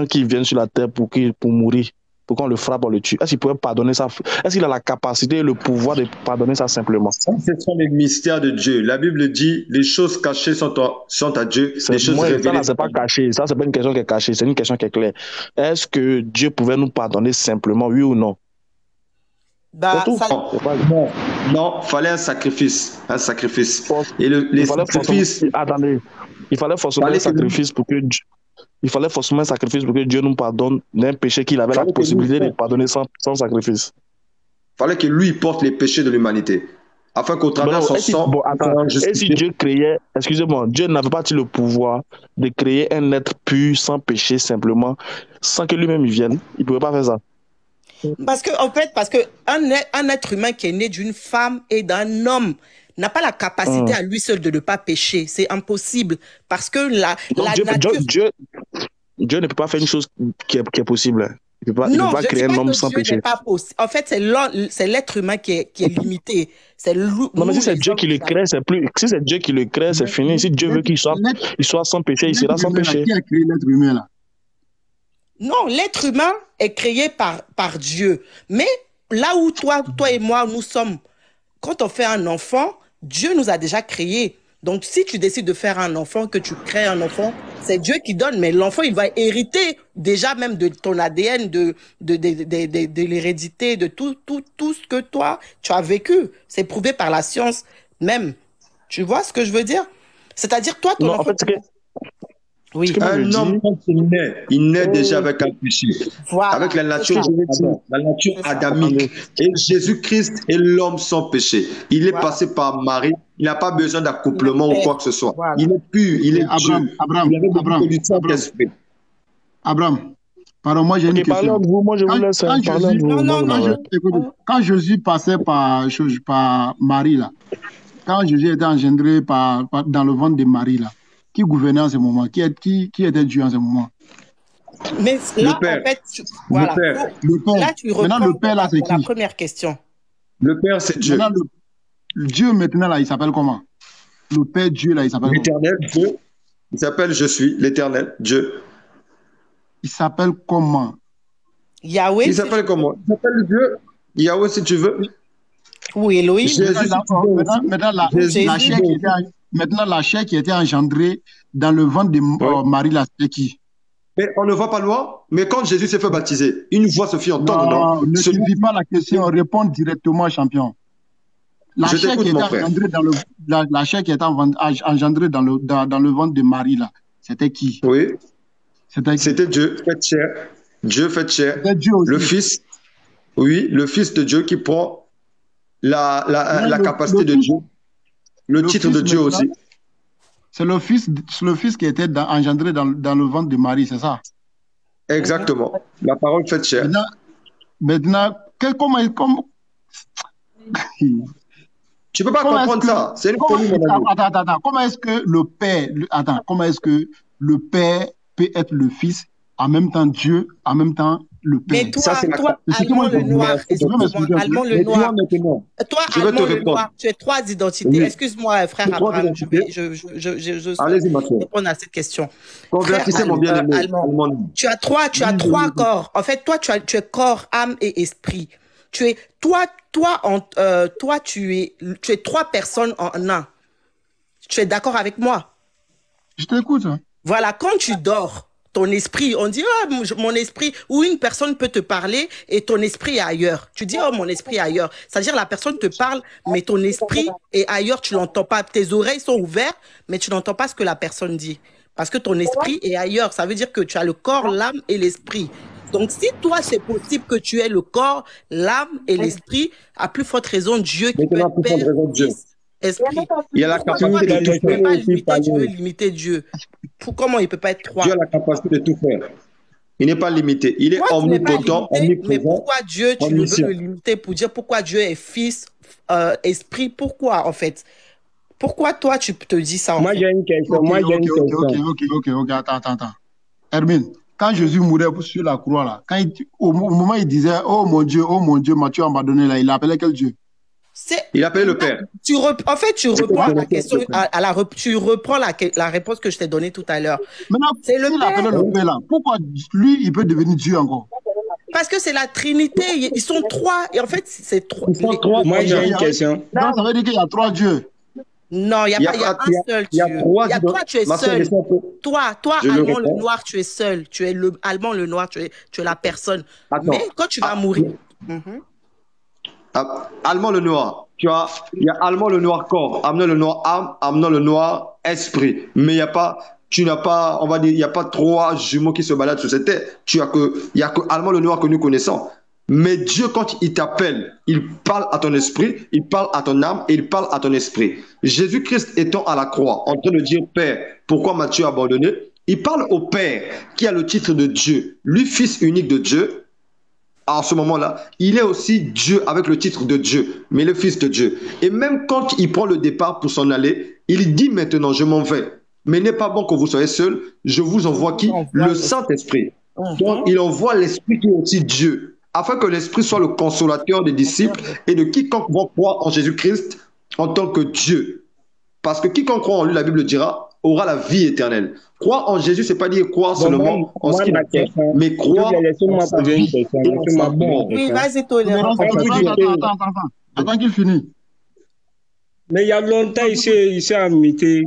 qu'il vienne sur la terre pour mourir, pour qu'on le frappe, on le tue. Est-ce qu'il pouvait pardonner ça? Est-ce qu'il a la capacité et le pouvoir de pardonner ça simplement? Ça, ce sont les mystères de Dieu. La Bible dit, les choses cachées sont à Dieu, les choses révélées. Ça, c'est pas caché. Ça, c'est pas une question qui est cachée. C'est une question qui est claire. Est-ce que Dieu pouvait nous pardonner simplement, oui ou non? Non, il fallait un sacrifice. Et les sacrifices... Attendez, il fallait forcément un sacrifice pour que Dieu nous pardonne d'un péché qu'il avait la possibilité de pardonner sans sacrifice. Il fallait que lui porte les péchés de l'humanité. Afin qu'au travers son sang... Et si Dieu créait... Excusez-moi, Dieu n'avait-il pas le pouvoir de créer un être pur, sans péché, simplement, sans que lui-même il vienne? Il ne pouvait pas faire ça. Parce qu'un être humain qui est né d'une femme et d'un homme n'a pas la capacité à lui seul de ne pas pécher. C'est impossible. Parce que Dieu ne peut pas faire une chose qui est possible. Il peut Non, pas je créer dis un pas homme que sans Dieu n'est péché. pas possible. En fait, c'est l'être humain qui est limité. C'est Non, mais nous, si c'est les Dieu hommes, qui le qui avons. crée, c'est plus. Si c'est Dieu qui le crée, c'est fini. Si Dieu veut L'être il soit sans péché, il sera l'être sans humain, là, péché. qui a créé l'être humain là? Non, l'être humain est créé par Dieu. Mais là où toi et moi, nous sommes, quand on fait un enfant, Dieu nous a déjà créés. Donc, si tu décides de faire un enfant, que tu crées un enfant, c'est Dieu qui donne. Mais l'enfant, il va hériter déjà même de ton ADN, de l'hérédité, de tout ce que toi, tu as vécu. C'est prouvé par la science même. Tu vois ce que je veux dire? C'est-à-dire, toi, ton Non, en enfant... fait, ce que Oui, moi je Un homme, dis, quand il naît déjà avec un péché, voilà. avec la C'est nature, ça. la nature C'est ça. adamique. Et Jésus-Christ est l'homme sans péché. Il est Voilà. passé par Marie. Il n'a pas besoin d'accouplement ou quoi que ce soit. Voilà. Il est pur, il est Dieu. Abraham, Il avait besoin du Saint-Esprit. Abraham, pardon, moi j'ai une ok, parlez question. entre vous, moi je vous laisse. Quand Parlez Jésus, entre vous, Non, moi non, je non. m'arrête. écoutez, quand Jésus passait par Marie là, quand Jésus était engendré dans le ventre de Marie là, qui gouvernait en ce moment? Qui était Dieu en ce moment? Mais Le là, Père. en fait, voilà. Le Père. Le Père. Là, tu Maintenant, reprends le Père là, c'est la qui? première question. Le Père, c'est Dieu. Maintenant, le Dieu maintenant là, il s'appelle comment? Le Père Dieu là, il s'appelle comment? L'éternel, Dieu. Il s'appelle Je suis, l'éternel, Dieu. Il s'appelle comment? Yahweh, Il s'appelle comment? Il s'appelle Dieu. Yahweh, si tu veux. ou Elohim. Jésus, si tu veux aussi. Maintenant, Jésus, la chair qui était, maintenant, la chair qui était engendrée dans le ventre de Oui. Marie là, c'était qui? Mais on ne voit pas loin. Mais quand Jésus s'est fait baptiser, une voix se fit entendre, Non, non? ne Celui- suffit pas la question, réponds directement, champion. La Je chair t'écoute, qui était mon frère. engendrée la chair qui était engendrée dans le ventre de Marie là, c'était qui? Oui, C'était qui? c'était Dieu, fait chair. Dieu fait chair. C'était Dieu aussi. Le Fils, oui, le Fils de Dieu qui prend la Le- capacité le de Fils- Dieu, le le titre Fils de Dieu maintenant, aussi. C'est le fils qui était engendré dans le ventre de Marie, c'est ça? Exactement. La parole fait chair. Maintenant comment Tu peux pas Comment est-ce comprendre que- ça. C'est une comment- folie, mon ami. attends, comment est-ce que le Père, comment est-ce que le Père peut être le Fils, en même temps Dieu, en même temps le Père? Mais toi, Ça, c'est la- toi, C'est Allemand comment le je- noir, je vais m'expliquer excuse-moi, un peu. Allemand le Mais toi, noir. maintenant, Toi, je vais te Allemand le répondre. noir, tu es trois identités. Oui. Excuse-moi, frère C'est trois Abraham, identités. je Allez-y, ma soeur. répondre à cette question. Convertissez mon Frère bien-aimé. Allemand, Allemand. tu as trois corps. En fait, toi, tu es corps, âme et esprit. Tu es tu es trois personnes en un. Tu es d'accord avec moi? Je t'écoute. Voilà, quand tu dors, ton esprit, on dit, ah, mon esprit, ou une personne peut te parler et ton esprit est ailleurs. Tu dis, oh, mon esprit est ailleurs. C'est-à-dire, la personne te parle, mais ton esprit est ailleurs, tu l'entends pas. Tes oreilles sont ouvertes, mais tu n'entends pas ce que la personne dit. Parce que ton esprit est ailleurs. Ça veut dire que tu as le corps, l'âme et l'esprit. Donc, si toi, c'est possible que tu aies le corps, l'âme et l'esprit, à plus forte raison, Dieu qui peut Maintenant, être plus forte Père, raison, Dieu. Fils, Esprit. Il y a la Pourquoi capacité toi, de tu tout ne peux faire. pas limiter, tu veux limiter Dieu? Comment il ne peut pas être trois? Dieu a la capacité de tout faire. Il n'est pas limité. Il est Toi, tu n'es pas omnipotent, limité, mais omniprésent. pourquoi Dieu, tu le veux omniscient. le limiter pour dire pourquoi Dieu est Fils, Esprit? Pourquoi, en fait? Pourquoi toi, tu te dis ça, en Moi, fait? j'ai une question. Ok, attends. Hermine, quand Jésus mourait sur la croix, là, au moment où il disait, oh mon Dieu, tu m'as donné là, il appelait quel Dieu? Il appelait le Père. En fait, tu reprends quoi, la le question, Père? tu reprends la réponse que je t'ai donnée tout à l'heure. Maintenant, C'est le s'il Père. appelait le Père là, pourquoi lui, il peut devenir Dieu encore? Parce que c'est la Trinité, ils sont trois, et en fait, c'est trois. Ils sont trois. Moi, j'ai une question. Donc, ça veut dire qu'il y a trois dieux. Non, il y a un seul il y a Dieu. trois Toi, tu es Ma sœur, seul. laissez-moi un peu. Toi, Je le Allemand le réponds. noir, tu es seul. Tu es le Allemand le noir, tu es la personne. Attends. Mais quand tu vas mourir. Allemand le noir. Il y a Allemand le noir corps, Allemand le noir âme, Allemand le noir esprit. Mais il n'y a pas, on va dire, il n'y a pas trois jumeaux qui se baladent sur cette terre. Il y a que Allemand le noir que nous connaissons. Mais Dieu, quand il t'appelle, il parle à ton esprit, il parle à ton âme et il parle à ton esprit. Jésus-Christ étant à la croix, en train de dire, Père, pourquoi m'as-tu abandonné? Il parle au Père qui a le titre de Dieu, lui, fils unique de Dieu. À ce moment-là, il est aussi Dieu avec le titre de Dieu, mais le fils de Dieu. Et même quand il prend le départ pour s'en aller, il dit maintenant, je m'en vais. Mais il n'est pas bon que vous soyez seuls, je vous envoie qui? Le Saint-Esprit. Donc, il envoie l'Esprit qui est aussi Dieu, afin que l'Esprit soit le consolateur des disciples et de quiconque va croire en Jésus-Christ en tant que Dieu. Parce que quiconque croit en lui, la Bible dira, aura la vie éternelle. Croire en Jésus, c'est pas dire croire seulement en ce qu'il a fait, mais croire en sa vie et en sa mort. Oui, vas-y, Tolérant. Attends qu'il finisse. Mais il y a longtemps, ici à Mité.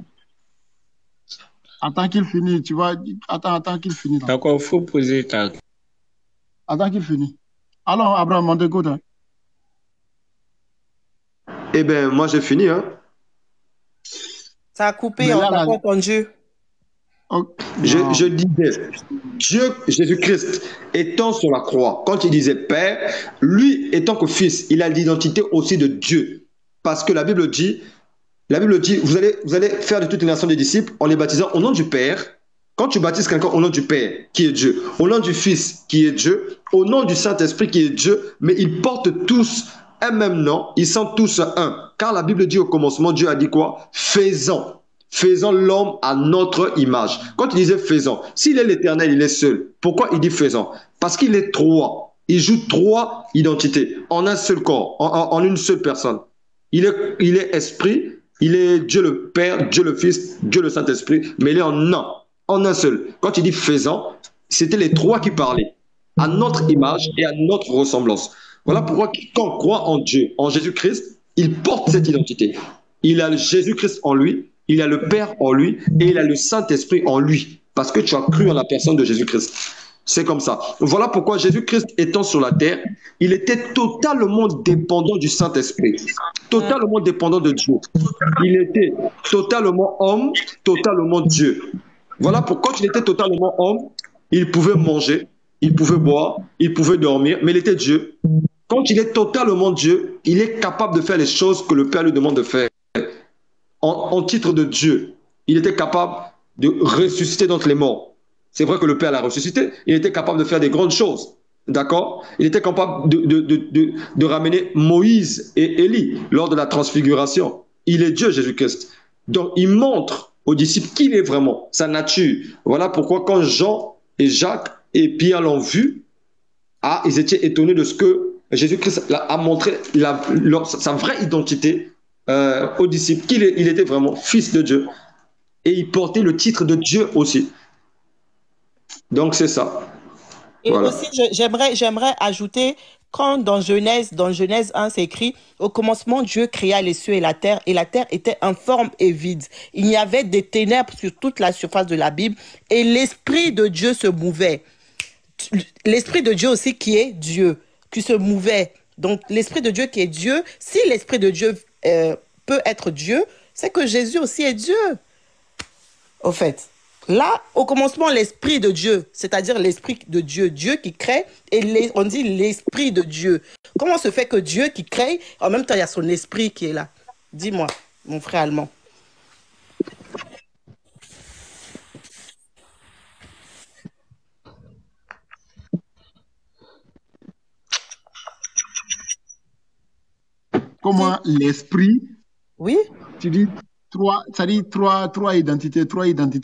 Attends qu'il finisse, tu vois. Attends qu'il finisse. D'accord, il faut poser ta... Attends qu'il finisse. Alors, Abraham, on t'écoute. Hein. Eh bien, moi, j'ai fini. Hein. Ça a coupé, on n'a pas entendu. Je disais, Dieu, Jésus-Christ, étant sur la croix, quand il disait Père, lui étant que Fils, il a l'identité aussi de Dieu. Parce que la Bible dit, vous allez faire de toutes les nations des disciples en les baptisant au nom du Père. Quand tu baptises quelqu'un au nom du Père, qui est Dieu, au nom du Fils, qui est Dieu, au nom du Saint-Esprit, qui est Dieu, mais ils portent tous un même nom, ils sont tous un. Car la Bible dit au commencement, Dieu a dit quoi? Faisons l'homme à notre image. Quand il disait faisons, s'il est l'Éternel, il est seul. Pourquoi il dit faisons? Parce qu'il est trois. Il joue trois identités en un seul corps, en une seule personne. Il est esprit, il est Dieu le Père, Dieu le Fils, Dieu le Saint-Esprit, mais il est en un seul. Quand il dit faisons, c'était les trois qui parlaient, à notre image et à notre ressemblance. Voilà pourquoi quand on croit en Dieu, en Jésus-Christ, il porte cette identité. Il a le Jésus-Christ en lui, il a le Père en lui et il a le Saint-Esprit en lui. Parce que tu as cru en la personne de Jésus-Christ. C'est comme ça. Voilà pourquoi Jésus-Christ étant sur la terre, il était totalement dépendant du Saint-Esprit. Totalement dépendant de Dieu. Il était totalement homme, totalement Dieu. Voilà pourquoi quand il était totalement homme, il pouvait manger, il pouvait boire, il pouvait dormir, mais il était Dieu. Quand il est totalement Dieu, il est capable de faire les choses que le Père lui demande de faire. En titre de Dieu, il était capable de ressusciter d'entre les morts. C'est vrai que le Père l'a ressuscité, il était capable de faire des grandes choses. D'accord? Il était capable de ramener Moïse et Élie lors de la transfiguration. Il est Dieu, Jésus-Christ. Donc, il montre aux disciples qui il est vraiment, sa nature. Voilà pourquoi quand Jean et Jacques et Pierre l'ont vu, ils étaient étonnés de ce que Jésus-Christ a montré sa vraie identité aux disciples, qu'il était vraiment fils de Dieu. Et il portait le titre de Dieu aussi. Donc c'est ça. Et voilà. Aussi, j'aimerais ajouter, quand dans Genèse 1, c'est écrit, au commencement, Dieu créa les cieux et la terre était informe et vide. Il y avait des ténèbres sur toute la surface de la Bible, et l'Esprit de Dieu se mouvait. L'Esprit de Dieu aussi qui est Dieu, qui se mouvait. Donc l'Esprit de Dieu qui est Dieu, si l'Esprit de Dieu peut être Dieu, c'est que Jésus aussi est Dieu. Au fait, là, au commencement, l'Esprit de Dieu, c'est-à-dire l'Esprit de Dieu, Dieu qui crée, et on dit l'Esprit de Dieu. Comment se fait que Dieu qui crée, en même temps, il y a son Esprit qui est là? Dis-moi, mon frère allemand. Comment l'Esprit, oui, tu dis trois identités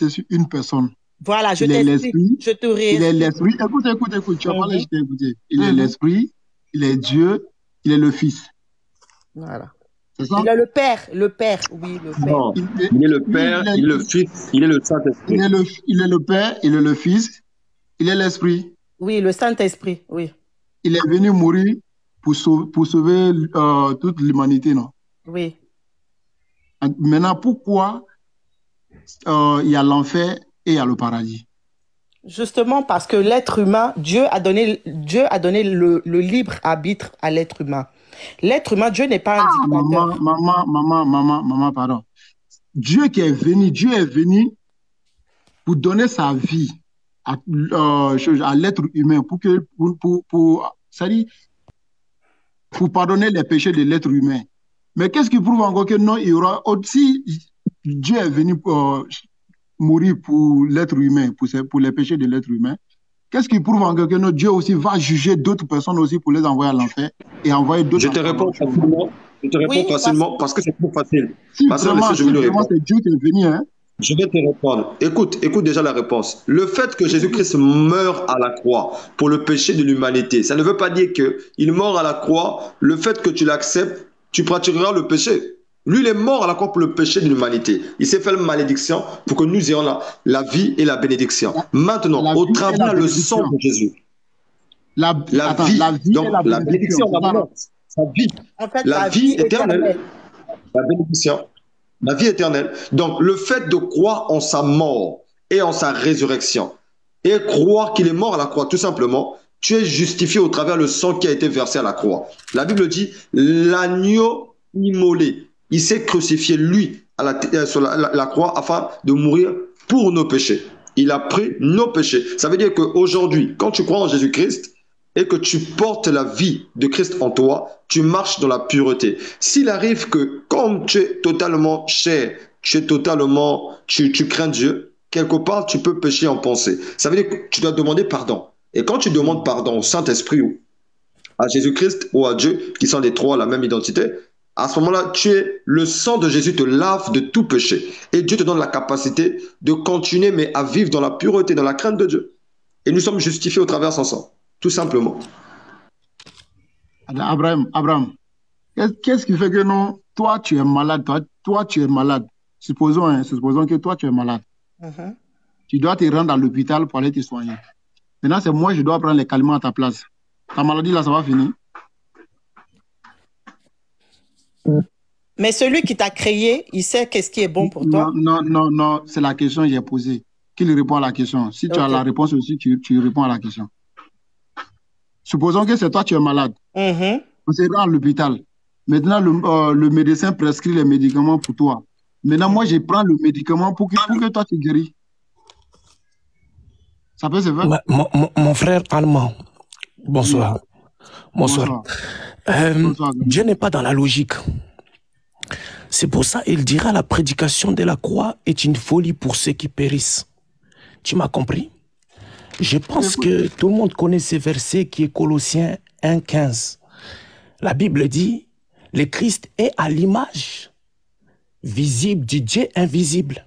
sur une personne. Voilà, je t'explique. Je te réexplique. Il est l'Esprit. Écoute, tu as parlé, je t'ai écouté. Il est l'Esprit, il est Dieu, il est le Fils. Voilà. C'est ça? Il est le Père, oui, le Père. Non, il est le Père, il est le Fils, il est le Saint-Esprit. Il est le Père, il est le Fils, il est l'Esprit. Oui, le Saint-Esprit, oui. Il est venu mourir pour sauver toute l'humanité, non? Oui. Maintenant, pourquoi il y a l'enfer et il y a le paradis? Justement parce que l'être humain, Dieu a donné le libre arbitre à l'être humain. L'être humain, Dieu n'est pas un dictateur. Maman, pardon. Dieu est venu pour donner sa vie à l'être humain, pour pardonner les péchés de l'être humain. Mais qu'est-ce qui prouve encore que non, il y aura aussi, Dieu est venu mourir pour l'être humain, pour les péchés de l'être humain. Qu'est-ce qui prouve encore que non, Dieu aussi va juger d'autres personnes aussi pour les envoyer à l'enfer et envoyer d'autres. Je te réponds facilement. Facilement parce que c'est trop facile. Si vraiment, c'est Dieu qui est venu, hein. Je vais te répondre. Écoute déjà la réponse. Le fait que Jésus-Christ meure à la croix pour le péché de l'humanité, ça ne veut pas dire qu'il meurt à la croix. Le fait que tu l'acceptes, tu pratiqueras le péché. Lui, il est mort à la croix pour le péché de l'humanité. Il s'est fait la malédiction pour que nous ayons la vie et la bénédiction. Maintenant, La au vie et la travers le sang bénédiction. de Jésus, La vie, la vie et donc la la bénédiction. bénédiction, C'est ça, non? sa vie, En fait, la la vie vie éternelle, éternelle. la bénédiction, la vie éternelle. Donc, le fait de croire en sa mort et en sa résurrection, et croire qu'il est mort à la croix, tout simplement, tu es justifié au travers le sang qui a été versé à la croix. La Bible dit, l'agneau immolé, il s'est crucifié, lui, sur la croix, afin de mourir pour nos péchés. Il a pris nos péchés. Ça veut dire qu'aujourd'hui, quand tu crois en Jésus-Christ, et que tu portes la vie de Christ en toi, tu marches dans la pureté. S'il arrive que, comme tu es totalement cher, tu crains Dieu, quelque part, tu peux pécher en pensée. Ça veut dire que tu dois demander pardon. Et quand tu demandes pardon au Saint-Esprit ou à Jésus-Christ ou à Dieu, qui sont les trois la même identité, à ce moment-là, le sang de Jésus te lave de tout péché. Et Dieu te donne la capacité de continuer, mais à vivre dans la pureté, dans la crainte de Dieu. Et nous sommes justifiés au travers de son sang. Tout simplement. Abraham, qu'est-ce qui fait que non, toi tu es malade, toi tu es malade. Supposons que toi tu es malade. Mhm. Tu dois te rendre à l'hôpital pour aller te soigner. Maintenant, c'est moi, je dois prendre les calmants à ta place. Ta maladie là, ça va finir. Mais celui qui t'a créé, il sait qu'est-ce qui est bon pour toi. Non, c'est la question que j'ai posée. Qu'il répond à la question. Si tu as la réponse aussi, tu réponds à la question. Supposons que c'est toi, tu es malade. Mhm. On se rend à l'hôpital. Maintenant, le médecin prescrit les médicaments pour toi. Maintenant, moi, je prends le médicament pour que toi, tu guéris. Ça peut se faire? Mon frère allemand, bonsoir. Bonsoir. Dieu n'est pas dans la logique. C'est pour ça qu'il dira la prédication de la croix est une folie pour ceux qui périssent. Tu m'as compris? Je pense que tout le monde connaît ce verset qui est Colossiens 1,15. La Bible dit, le Christ est à l'image visible du Dieu invisible.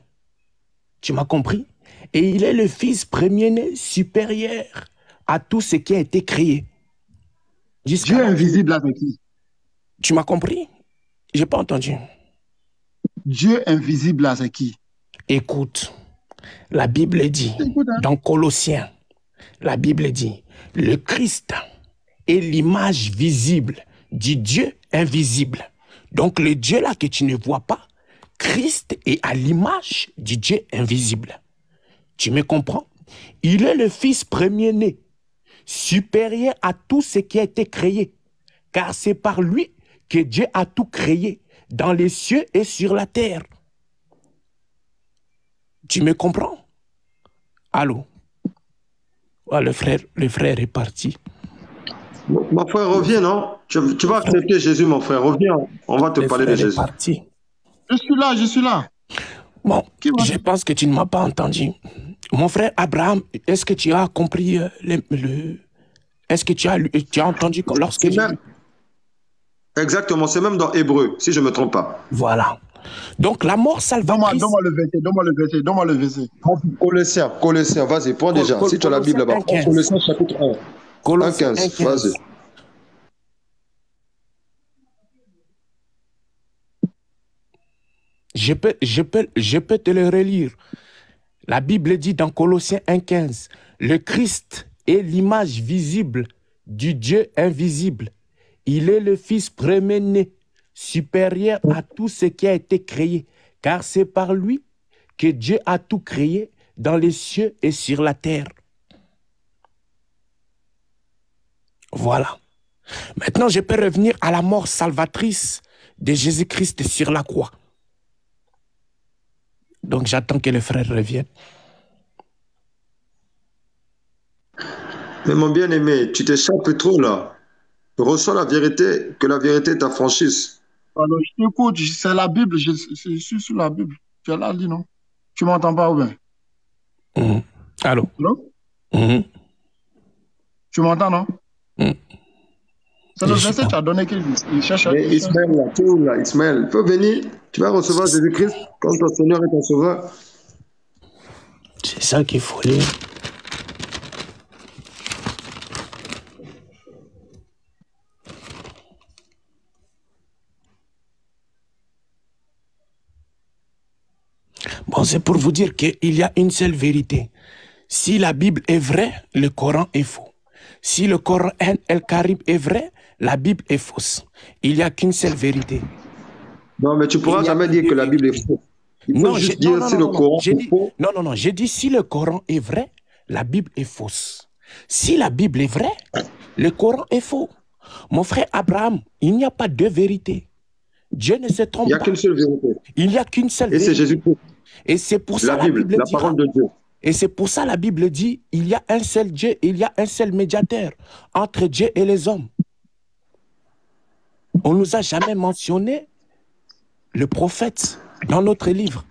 Tu m'as compris? Et il est le Fils premier-né supérieur à tout ce qui a été créé. Dieu invisible avec qui? Tu m'as compris? J'ai pas entendu. Dieu invisible avec qui? Écoute, la Bible dit, dans Colossiens, la Bible dit, le Christ est l'image visible du Dieu invisible. Donc le Dieu là que tu ne vois pas, Christ est à l'image du Dieu invisible. Tu me comprends? Il est le Fils premier-né, supérieur à tout ce qui a été créé, car c'est par lui que Dieu a tout créé, dans les cieux et sur la terre. Tu me comprends? Allô? Ah, le frère est parti. Mon frère, reviens, non? Tu vas accepter Jésus, mon frère. Reviens, on va te parler de Jésus. Parti. Je suis là. Bon, je pense que tu ne m'as pas entendu. Mon frère Abraham, est-ce que tu as compris est-ce que tu as entendu lorsque Exactement, c'est même dans Hébreu, si je ne me trompe pas. Voilà. Donc la mort salvatrice... Donne-moi le verset. Colossiens, vas-y, prends déjà. Si tu as la Bible là-bas, Colossiens chapitre 1. Colossiens 1,15, vas-y. Je peux te le relire. La Bible dit dans Colossiens 1,15, le Christ est l'image visible du Dieu invisible. Il est le Fils premier-né, supérieur à tout ce qui a été créé, car c'est par lui que Dieu a tout créé dans les cieux et sur la terre. Voilà. Maintenant, je peux revenir à la mort salvatrice de Jésus-Christ sur la croix. Donc, j'attends que le frère revienne. Mais mon bien-aimé, tu t'échappes trop là. Reçois la vérité, que la vérité t'affranchisse. Alors, je t'écoute, c'est la Bible, je suis sur la Bible. Tu as là dit non? Tu m'entends pas ou bien? Allô? Allô? Tu m'entends, non? C'est le verset que tu as donné qu'il cherche à... Ismaël, là, tout là, Ismaël, peux venir, tu vas recevoir Jésus-Christ comme ton Seigneur et ton Sauveur. C'est ça qu'il faut lire. Bon, c'est pour vous dire qu'il y a une seule vérité. Si la Bible est vraie, le Coran est faux. Si le Coran El-Karim est vrai, la Bible est fausse. Il n'y a qu'une seule vérité. Non, mais tu ne pourras jamais dire que la Bible est fausse. Il faut juste dire si le Coran est faux. Non, j'ai dit si le Coran est vrai, la Bible est fausse. Si la Bible est vraie, le Coran est faux. Mon frère Abraham, il n'y a pas deux vérités. Dieu ne se trompe pas. Il n'y a qu'une seule vérité. Il n'y a qu'une seule vérité. Et c'est Jésus-Christ. Et c'est pour ça la Bible, la parole de Dieu. Et c'est pour ça la Bible dit, il y a un seul Dieu, il y a un seul médiateur entre Dieu et les hommes. On ne nous a jamais mentionné le prophète dans notre livre.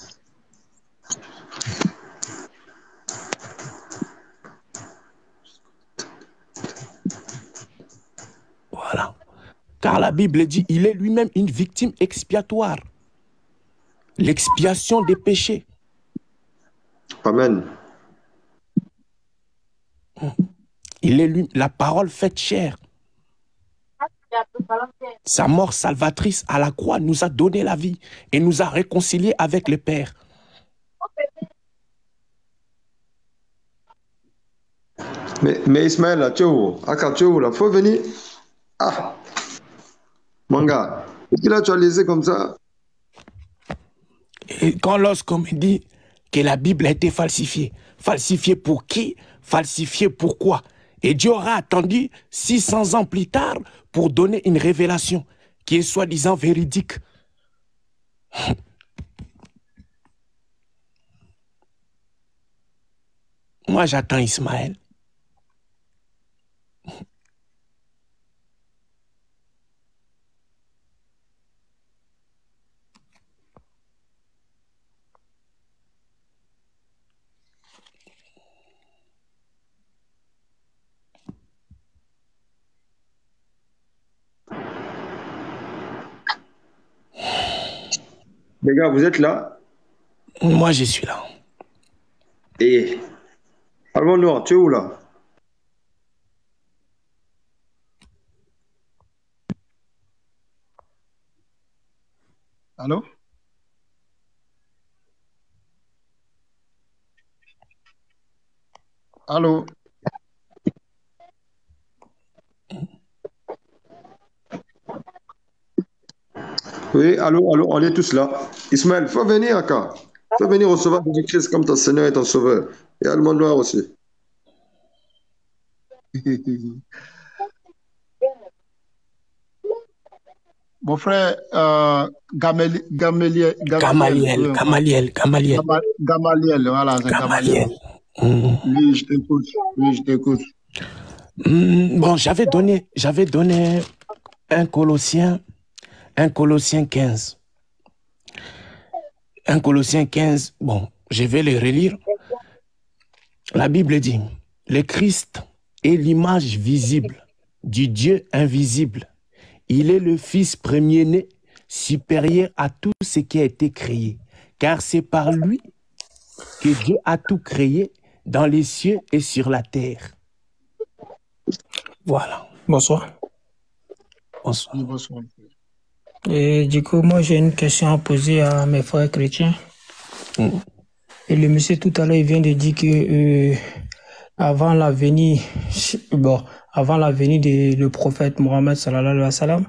Voilà. Car la Bible dit, il est lui-même une victime expiatoire. L'expiation des péchés. Amen. Il est lui, la parole faite chair. Sa mort salvatrice à la croix nous a donné la vie et nous a réconciliés avec le Père. Mais Ismaël, là, tu es où? Il faut venir. Ah, mon gars, est-ce que là tu as laissé comme ça? Et quand lorsqu'on me dit que la Bible a été falsifiée, falsifiée pour qui? Falsifiée pourquoi? Et Dieu aura attendu 600 ans plus tard pour donner une révélation qui est soi-disant véridique. Moi, j'attends Ismaël. Les gars, vous êtes là? Moi, je suis là. Et Allemand Noir, tu es où là? Allô? Allô? Oui, allô, on est tous là. Ismaël, faut venir, Aka. Faut venir recevoir Jésus-Christ comme ton Seigneur et ton Sauveur. Et Allemand Noir aussi. Mon frère Gamaliel, Gamaliel, voilà, c'est Gamaliel. Oui, je t'écoute. Oui, je t'écoute. Bon, j'avais donné un Colossiens 15. Un Colossiens 15, bon, je vais le relire. La Bible dit, le Christ est l'image visible du Dieu invisible. Il est le Fils premier-né, supérieur à tout ce qui a été créé. Car c'est par lui que Dieu a tout créé dans les cieux et sur la terre. Voilà. Bonsoir. Bonsoir. Bonsoir. Et du coup, moi, j'ai une question à poser à mes frères chrétiens. Et le monsieur, tout à l'heure, il vient de dire que avant la venue de le prophète Mohammed sallallahu alayhi wa sallam,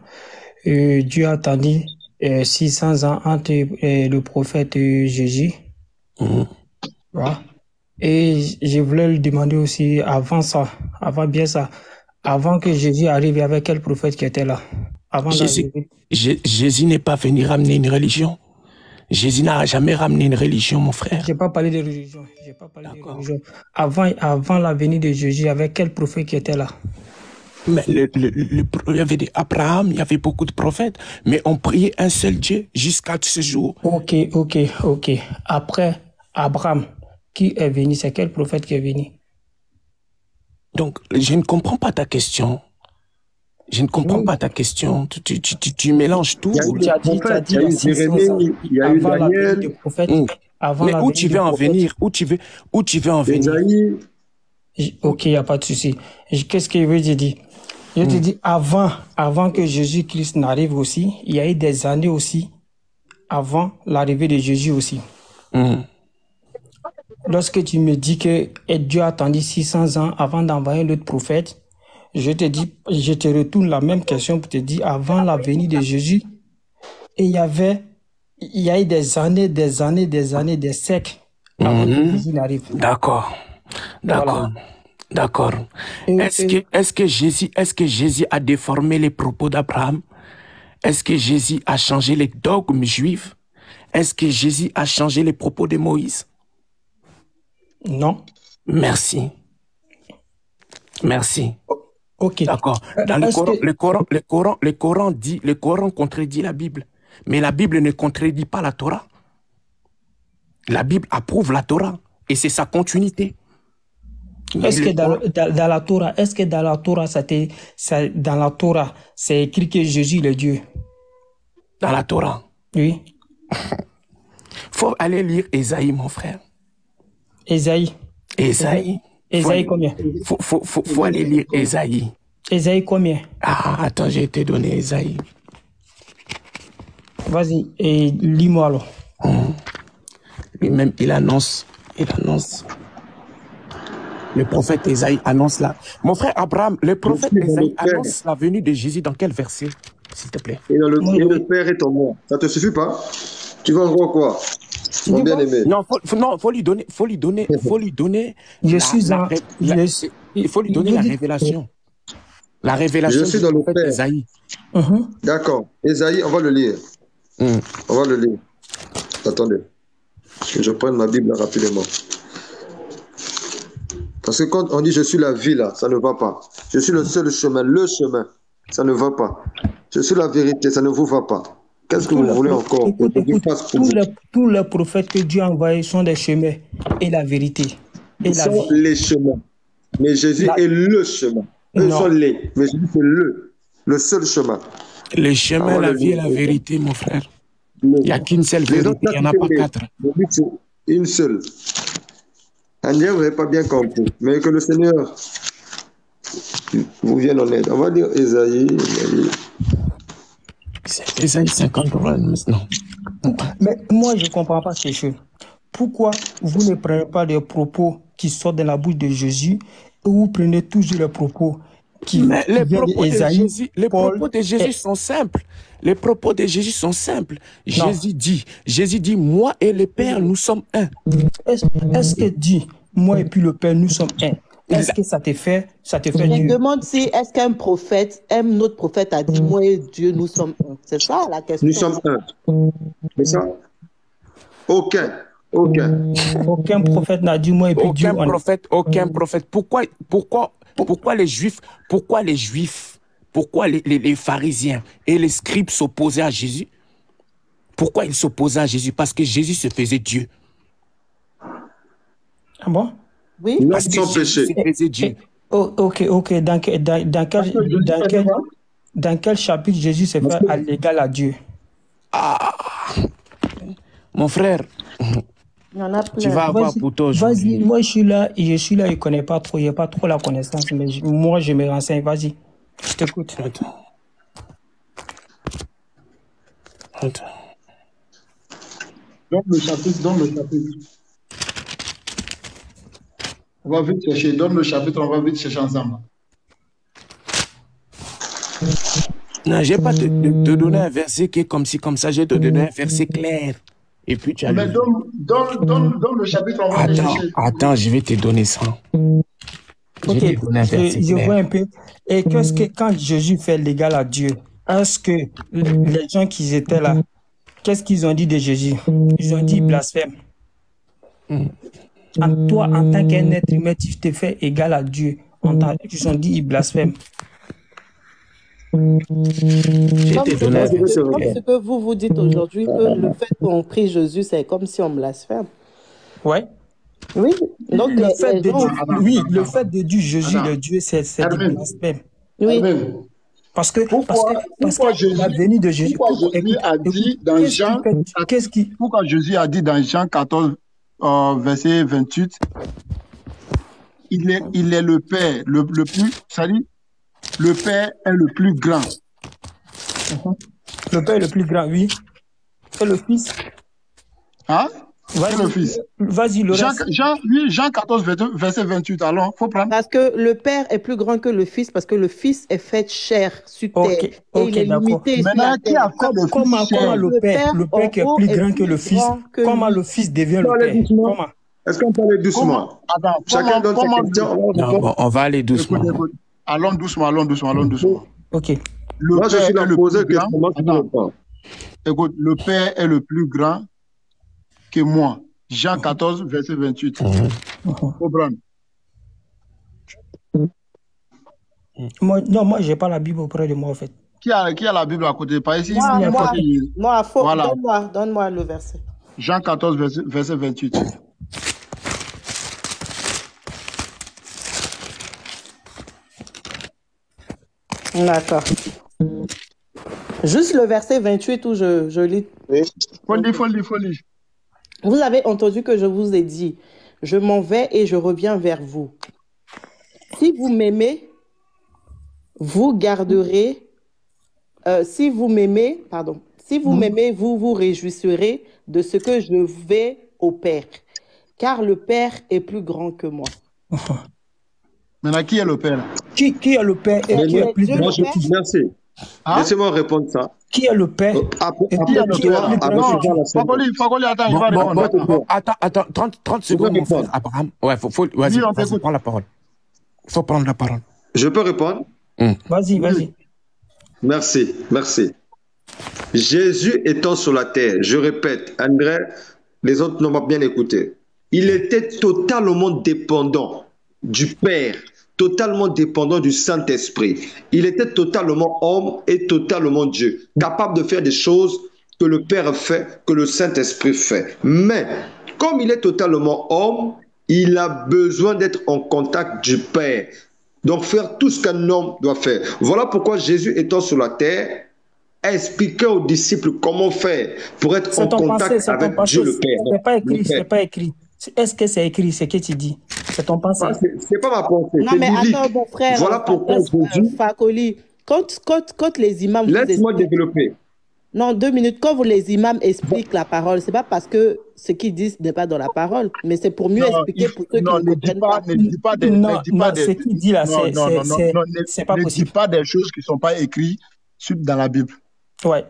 Dieu a attendu 600 ans entre le prophète Jésus. Voilà. Et je voulais lui demander aussi, avant que Jésus arrive, il y avait quel prophète qui était là? Jésus n'est pas venu ramener une religion. Jésus n'a jamais ramené une religion, mon frère. Je n'ai pas parlé de religion. Avant la venue de Jésus, il y avait quel prophète qui était là? Mais il y avait Abraham, il y avait beaucoup de prophètes, mais on priait un seul Dieu jusqu'à ce jour. Ok. Après Abraham, qui est venu? C'est quel prophète qui est venu? Donc, je ne comprends pas ta question. Je ne comprends pas ta question. Tu mélanges tout. Tu as dit, il y a eu Jérémie, il y a eu Daniel. Avant Mais la où venue tu du veux en prophète. venir? Où tu veux en venir? Esaïe, Ok, il n'y a pas de souci. Qu'est-ce que je veux te dire? Je te dis, avant que Jésus-Christ n'arrive aussi, il y a eu des années aussi, avant l'arrivée de Jésus aussi. Lorsque tu me dis que Dieu a attendu 600 ans avant d'envoyer l'autre prophète, je te retourne la même question pour te dire, avant la venue de Jésus, et il y a eu des années, des siècles avant que Jésus n'arrive. D'accord. Voilà. D'accord. Est-ce que Jésus a déformé les propos d'Abraham? Est-ce que Jésus a changé les dogmes juifs? Est-ce que Jésus a changé les propos de Moïse? Non. Merci. Ok. D'accord. Dans le Coran contredit la Bible. Mais la Bible ne contredit pas la Torah. La Bible approuve la Torah. Et c'est sa continuité. Est-ce que dans la Torah, c'est écrit que Jésus est Dieu? Dans la Torah? Oui. Faut aller lire Ésaïe, mon frère. Ésaïe combien? Faut aller lire Ésaïe. Ésaïe combien? Ah, attends, j'ai été donné Ésaïe. Vas-y, et lis-moi alors. Lui-même, il annonce. Le prophète Ésaïe annonce là. Mon frère Abraham, le prophète Ésaïe annonce la venue de Jésus dans quel verset, s'il te plaît? et le Père est en moi. Ça te suffit pas? Tu vas en voir quoi? Mon bien-aimé. Non, faut lui donner. Il faut lui donner la révélation. La révélation. Je suis dans le Père. Ésaïe. D'accord. Ésaïe, on va le lire. On va le lire. Attendez. Que je prenne ma Bible là, rapidement. Parce que quand on dit je suis la vie là, ça ne va pas. Je suis le seul chemin, ça ne va pas. Je suis la vérité, ça ne vous va pas. Qu'est-ce que vous voulez encore? Tous les prophètes que Dieu a envoyés sont des chemins et la vérité. Ils sont les chemins. Mais Jésus est le chemin. Eux sont les. Mais Jésus c'est le seul chemin. Le chemin, la vie et la vérité, mon frère. Il n'y a qu'une seule vérité, il n'y en a pas quatre. Une seule. André, vous n'avez pas bien compris. Mais que le Seigneur vous vienne en aide. On va dire Ésaïe. Ésaïe 53, non. Mais moi, je ne comprends pas ces choses. Pourquoi vous ne prenez pas des propos qui sortent de la bouche de Jésus et vous prenez toujours les propos qui viennent d'Ésaïe? Les propos de Jésus sont simples. Les propos de Jésus sont simples. Jésus dit, moi et le Père, nous sommes un. Est-ce que dit, moi et puis le Père, nous sommes un? Est-ce que ça te fait Dieu? Je demande si est-ce qu'un prophète, notre prophète a dit, moi et Dieu, nous sommes un. C'est ça la question. Nous sommes un. C'est ça? Aucun prophète n'a dit, moi et puis Dieu. Aucun prophète. Pourquoi les Juifs, pourquoi les pharisiens et les scribes s'opposaient à Jésus? Pourquoi ils s'opposaient à Jésus? Parce que Jésus se faisait Dieu. Ah bon? Oui. Parce que Jésus se faisait Dieu. Ok. Dans quel chapitre Jésus s'est fait à l'égal à Dieu? Mon frère, il y en a plein. Tu vas avoir pour toi aujourd'hui. Vas-y, moi je suis là, je ne connais pas trop, il n'y a pas trop la connaissance, mais moi je me renseigne, vas-y, je t'écoute. Attends. Donne le chapitre. On va vite chercher, donne le chapitre, on va vite chercher ensemble. Non, je ne vais pas te donner un verset qui est comme ci, comme ça, je vais te donner un verset clair. Et puis tu as. Mais donne le chapitre, on va chercher. Attends, je vais te donner ça. Ok, je vois un peu. Et qu'est-ce que quand Jésus fait l'égal à Dieu, est-ce que les gens qui étaient là, qu'est-ce qu'ils ont dit de Jésus? Ils ont dit blasphème. Toi, en tant qu'un être humain, tu te fais égal à Dieu. Ils ont dit il blasphème. Comme ce que vous dites aujourd'hui, que le fait qu'on prie Jésus, c'est comme si on blasphème. Ouais. Oui. Donc le fait de dire Jésus le Dieu, c'est du blasphème. Oui. Parce que Jésus, la venue de Jésus. Pourquoi Jésus a dit dans Jean, pourquoi Jésus a dit dans Jean 14, verset 28, il est le Père, le plus, c'est-à-dire, le Père est le plus grand. Le Père est le plus grand, oui. Et le Fils. Hein? Le Fils. Vas-y, le reste. Jean 14, verset 28, alors, faut prendre. Parce que le Père est plus grand que le Fils, parce que le Fils est fait chair sur terre. Et il est limité sur la terre. Comment le Père qui est plus grand que le Fils, comment le Fils devient le Père? Comment? Est-ce qu'on peut aller doucement? Chacun donne sa question. On va aller doucement. Allons doucement. Ok. Moi, je suis là pour poser question. Écoute, le Père est le plus grand que moi. Jean 14, verset 28. Faut prendre. Moi, je n'ai pas la Bible auprès de moi, en fait. Qui a la Bible à côté? Pas ici. Donne-moi le verset. Jean 14, verset 28. D'accord. Juste le verset 28 où je lis. Faut lire. Vous avez entendu que je vous ai dit, je m'en vais et je reviens vers vous. Si vous m'aimez, vous garderez. Si vous m'aimez, vous vous réjouirez de ce que je vais au Père, car le Père est plus grand que moi. Maintenant, qui est le Père? Qui est le Père et qui est plus grand? Merci. Laissez-moi répondre ça. Qui est le Père? Attends, 30 secondes, mon frère Abraham. Ouais, vas-y, prends la parole. Faut prendre la parole. Je peux répondre? Vas-y. Merci. Jésus étant sur la terre, je répète, André, les autres n'ont pas bien écouté. Il était totalement dépendant du Père, totalement dépendant du Saint-Esprit. Il était totalement homme et totalement Dieu, capable de faire des choses que le Père fait, que le Saint-Esprit fait. Mais, comme il est totalement homme, il a besoin d'être en contact du Père. Donc, faire tout ce qu'un homme doit faire. Voilà pourquoi Jésus, étant sur la terre, expliquait aux disciples comment faire pour être en contact avec Dieu le Père. C'est pas écrit. Est-ce que c'est écrit ce que tu dis? C'est ton pensée. C'est pas ma pensée. Non, mais attends, mon frère. Voilà pourquoi Jésus. Fakoli, quand les imams. Laisse-moi développer. Non, 2 minutes. Quand les imams expliquent la parole, c'est pas parce que ce qu'ils disent n'est pas dans la parole, mais c'est pour mieux expliquer pour ceux qui ne comprennent pas. Ce qu'il dit là, c'est pas possible. Ne dis pas des choses qui ne sont pas écrites dans la Bible. Ouais.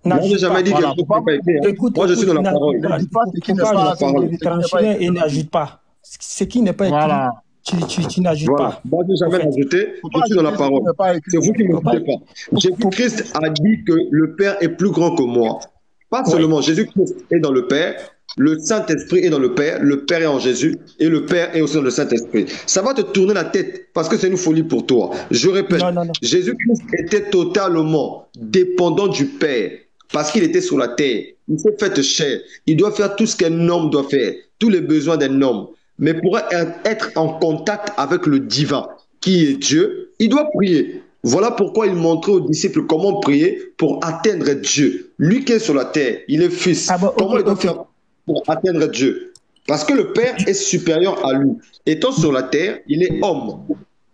Moi, je n'ai jamais dit que je ne pas écrire. Écoute, moi, je suis dans la parole. Ne dis pas ce qui n'est pas tranché et n'ajoute pas. Ce qui n'est pas écrit, tu n'ajoutes pas. Moi, je n'ai jamais ajouté, je suis dans la parole. C'est vous qui ne m'écoutez pas. Jésus-Christ a dit que le Père est plus grand que moi. Pas seulement Jésus-Christ est dans le Père, le Saint-Esprit est dans le Père est en Jésus et le Père est aussi dans le Saint-Esprit. Ça va te tourner la tête parce que c'est une folie pour toi. Je répète, Jésus-Christ était totalement dépendant du Père. Parce qu'il était sur la terre, il s'est fait chair. Il doit faire tout ce qu'un homme doit faire, tous les besoins d'un homme. Mais pour être en contact avec le divin, qui est Dieu, il doit prier. Voilà pourquoi il montrait aux disciples comment prier pour atteindre Dieu. Lui qui est sur la terre, il est fils. Comment il doit faire pour atteindre Dieu? Parce que le Père est supérieur à lui. Étant sur la terre, il est homme.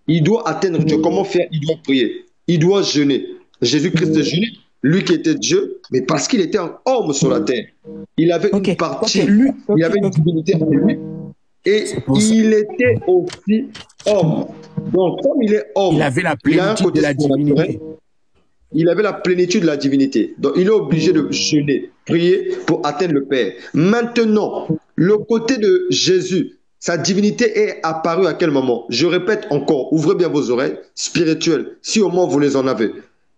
Il doit atteindre Dieu. Comment faire? Il doit prier. Il doit jeûner. Jésus-Christ jeûnait. Lui qui était Dieu, mais parce qu'il était un homme sur la terre. Il avait une partie, il avait une divinité en lui, et il était aussi homme. Donc, comme il est homme, il avait la plénitude de la divinité. Il avait la plénitude de la divinité. Donc, il est obligé de jeûner, prier pour atteindre le Père. Maintenant, le côté de Jésus, sa divinité est apparue à quel moment? Je répète encore, ouvrez bien vos oreilles, spirituelles, si au moins vous les en avez.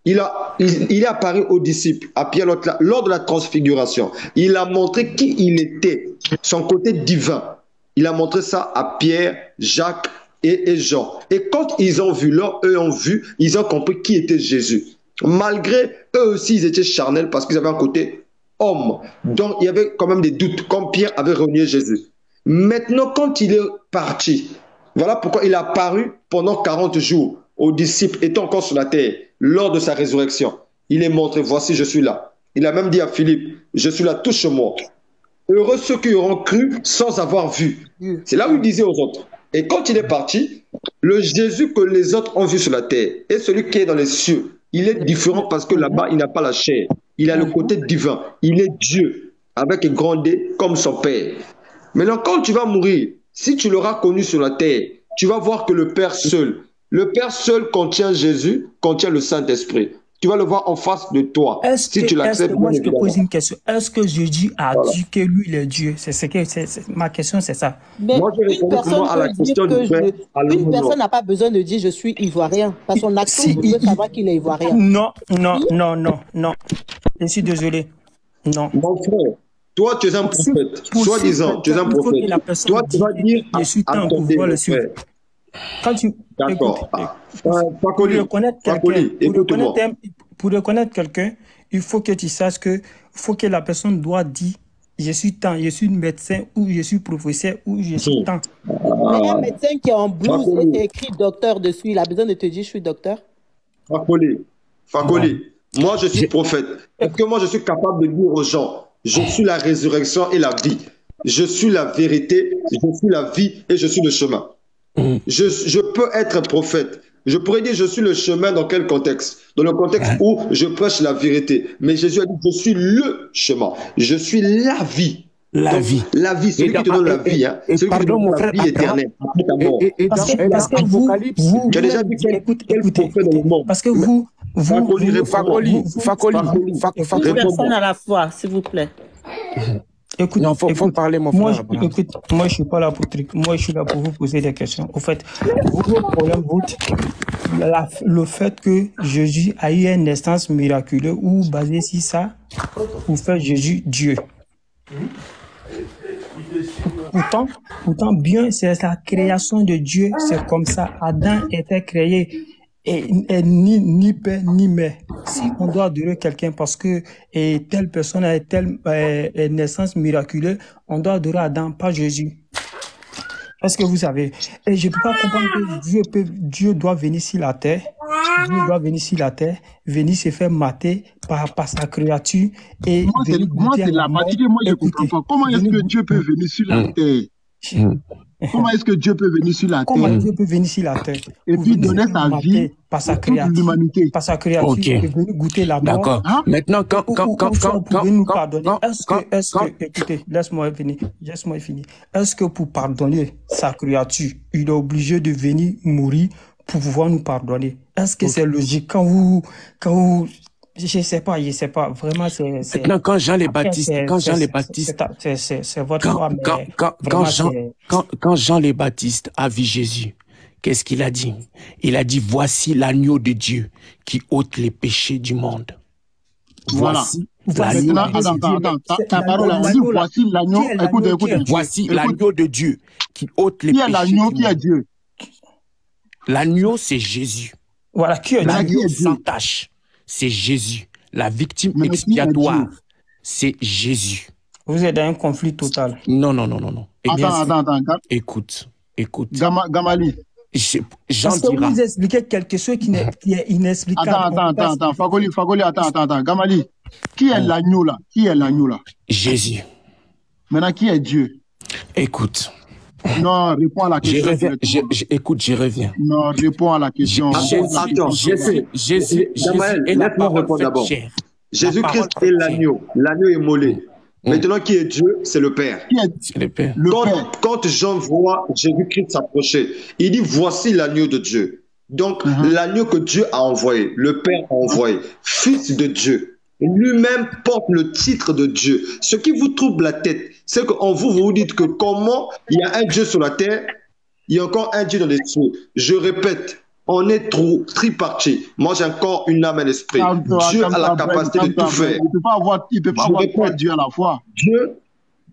Il est apparu aux disciples, à Pierre lors de la transfiguration. Il a montré qui il était, son côté divin. Il a montré ça à Pierre, Jacques et Jean. Et quand ils ont vu, eux ont vu, ils ont compris qui était Jésus. Malgré eux aussi, ils étaient charnels parce qu'ils avaient un côté homme. Donc il y avait quand même des doutes, comme Pierre avait renié Jésus. Maintenant, quand il est parti, voilà pourquoi il a apparu pendant 40 jours aux disciples étant encore sur la terre, lors de sa résurrection, il est montré, voici, je suis là. Il a même dit à Philippe, je suis là, touche-moi. Heureux ceux qui auront cru sans avoir vu. C'est là où il disait aux autres. Et quand il est parti, le Jésus que les autres ont vu sur la terre et celui qui est dans les cieux, il est différent parce que là-bas, il n'a pas la chair. Il a le côté divin. Il est Dieu, avec un grand D, comme son Père. Maintenant, quand tu vas mourir, si tu l'auras connu sur la terre, tu vas voir que le Père seul contient Jésus, contient le Saint-Esprit. Tu vas le voir en face de toi. Si tu l'acceptes, moi, je te pose une question. Est-ce que Jésus a dit que lui, il est Dieu? Ma question, c'est ça. Mais moi, je une personne à la question du Père. Une personne n'a pas besoin de dire je suis ivoirien. Parce qu'on a tous besoin de savoir qu'il est ivoirien. Non. Je suis désolé. Non. Mon frère, toi, tu es un prophète. Soi-disant, tu es un prophète. Toi, tu vas dire je suis un pour voir le suivre. Quand tu d'accord. Pour reconnaître quelqu'un, il faut que tu saches que la personne doit dire je suis tant, je suis médecin ou je suis professeur ou je suis tant. Mais un médecin qui est en blouse et qui écrit docteur dessus, il a besoin de te dire je suis docteur. Fakoli, moi je suis prophète. Est-ce que moi je suis capable de dire aux gens je suis la résurrection et la vie. Je suis la vérité, je suis la vie et je suis le chemin. Je peux être prophète. Je pourrais dire je suis le chemin dans quel contexte? Dans le contexte où je prêche la vérité. Mais Jésus a dit je suis le chemin. Je suis la vie. La vie. La vie, celui qui te donne la vie. Hein. Celui qui te donne la vie éternelle. Parce que vous, tu as déjà vu quel prophète dans le monde? Parce que vous, Fakoli, une personne à la fois, s'il vous plaît. Écoute, non, faut parler, mon frère. Moi, je suis pas là pour truc. Moi, je suis là pour vous poser des questions. Au fait, votre problème, le fait que Jésus a eu une naissance miraculeuse ou basé sur ça, pour faire Jésus Dieu. Pourtant, bien, c'est la création de Dieu. C'est comme ça. Adam était créé. Et ni père ni mère. Si on doit adorer quelqu'un parce que telle personne a telle naissance miraculeuse, on doit adorer Adam, pas Jésus. Parce que vous savez, et je ne peux pas comprendre que Dieu doit venir sur la terre. Dieu doit venir sur la terre, venir se faire mater par sa créature. Et moi, c'est la partie que moi je ne comprends pas. Comment est-ce que Dieu peut venir sur la terre? Comment est-ce que Dieu peut venir sur la terre? Comment Dieu peut venir sur la terre? Et puis donner sa vie par sa créature, l'humanité. Par sa créature, okay. Et venir goûter la mort. D'accord. Hein? Maintenant, quand nous pardonner, est-ce que, écoutez, laisse-moi finir. Est-ce que pour pardonner sa créature, il est obligé de venir mourir pour pouvoir nous pardonner? Est-ce que c'est logique quand vous je sais pas, vraiment c'est. Maintenant, quand Jean les Baptiste, c'est votre foi, quand Jean les Baptiste a vu Jésus, qu'est-ce qu'il a dit? Il a dit, voici l'agneau de Dieu qui ôte les péchés du monde. Voici ta parole a dit, voici l'agneau, écoute. Voici l'agneau de Dieu qui ôte les péchés. Qui est l'agneau, qui est Dieu? L'agneau, c'est Jésus. Voilà, qui est l'agneau sans tache? C'est Jésus. La victime expiatoire, c'est Jésus. Vous êtes dans un conflit total. Non. Attends. Écoute. Gamali. Jean dira. Vous expliquez quelque chose qui est inexplicable. Attends. Fakoli, attends. Gamali. Qui est l'agneau là? Jésus. Maintenant, qui est Dieu? Écoute. Non, réponds à la question. J'y reviens. Non, réponds à la question. Attends, Jésus est la parole faite chair. Jésus-Christ est l'agneau. L'agneau est molé. Maintenant, qui est Dieu? C'est le Père. C'est le Père. Quand Jean voit Jésus-Christ s'approcher, il dit, voici l'agneau de Dieu. Donc, l'agneau que Dieu a envoyé, le Père a envoyé, Fils de Dieu. Lui-même porte le titre de Dieu. Ce qui vous trouble la tête, c'est qu'en vous, vous dites que comment il y a un Dieu sur la terre, il y a encore un Dieu dans les cieux. Je répète, on est trop tripartis. Moi, j'ai encore une âme et un esprit. Dieu a la capacité de tout faire. Il ne peut pas avoir trois dieux à la fois. Dieu.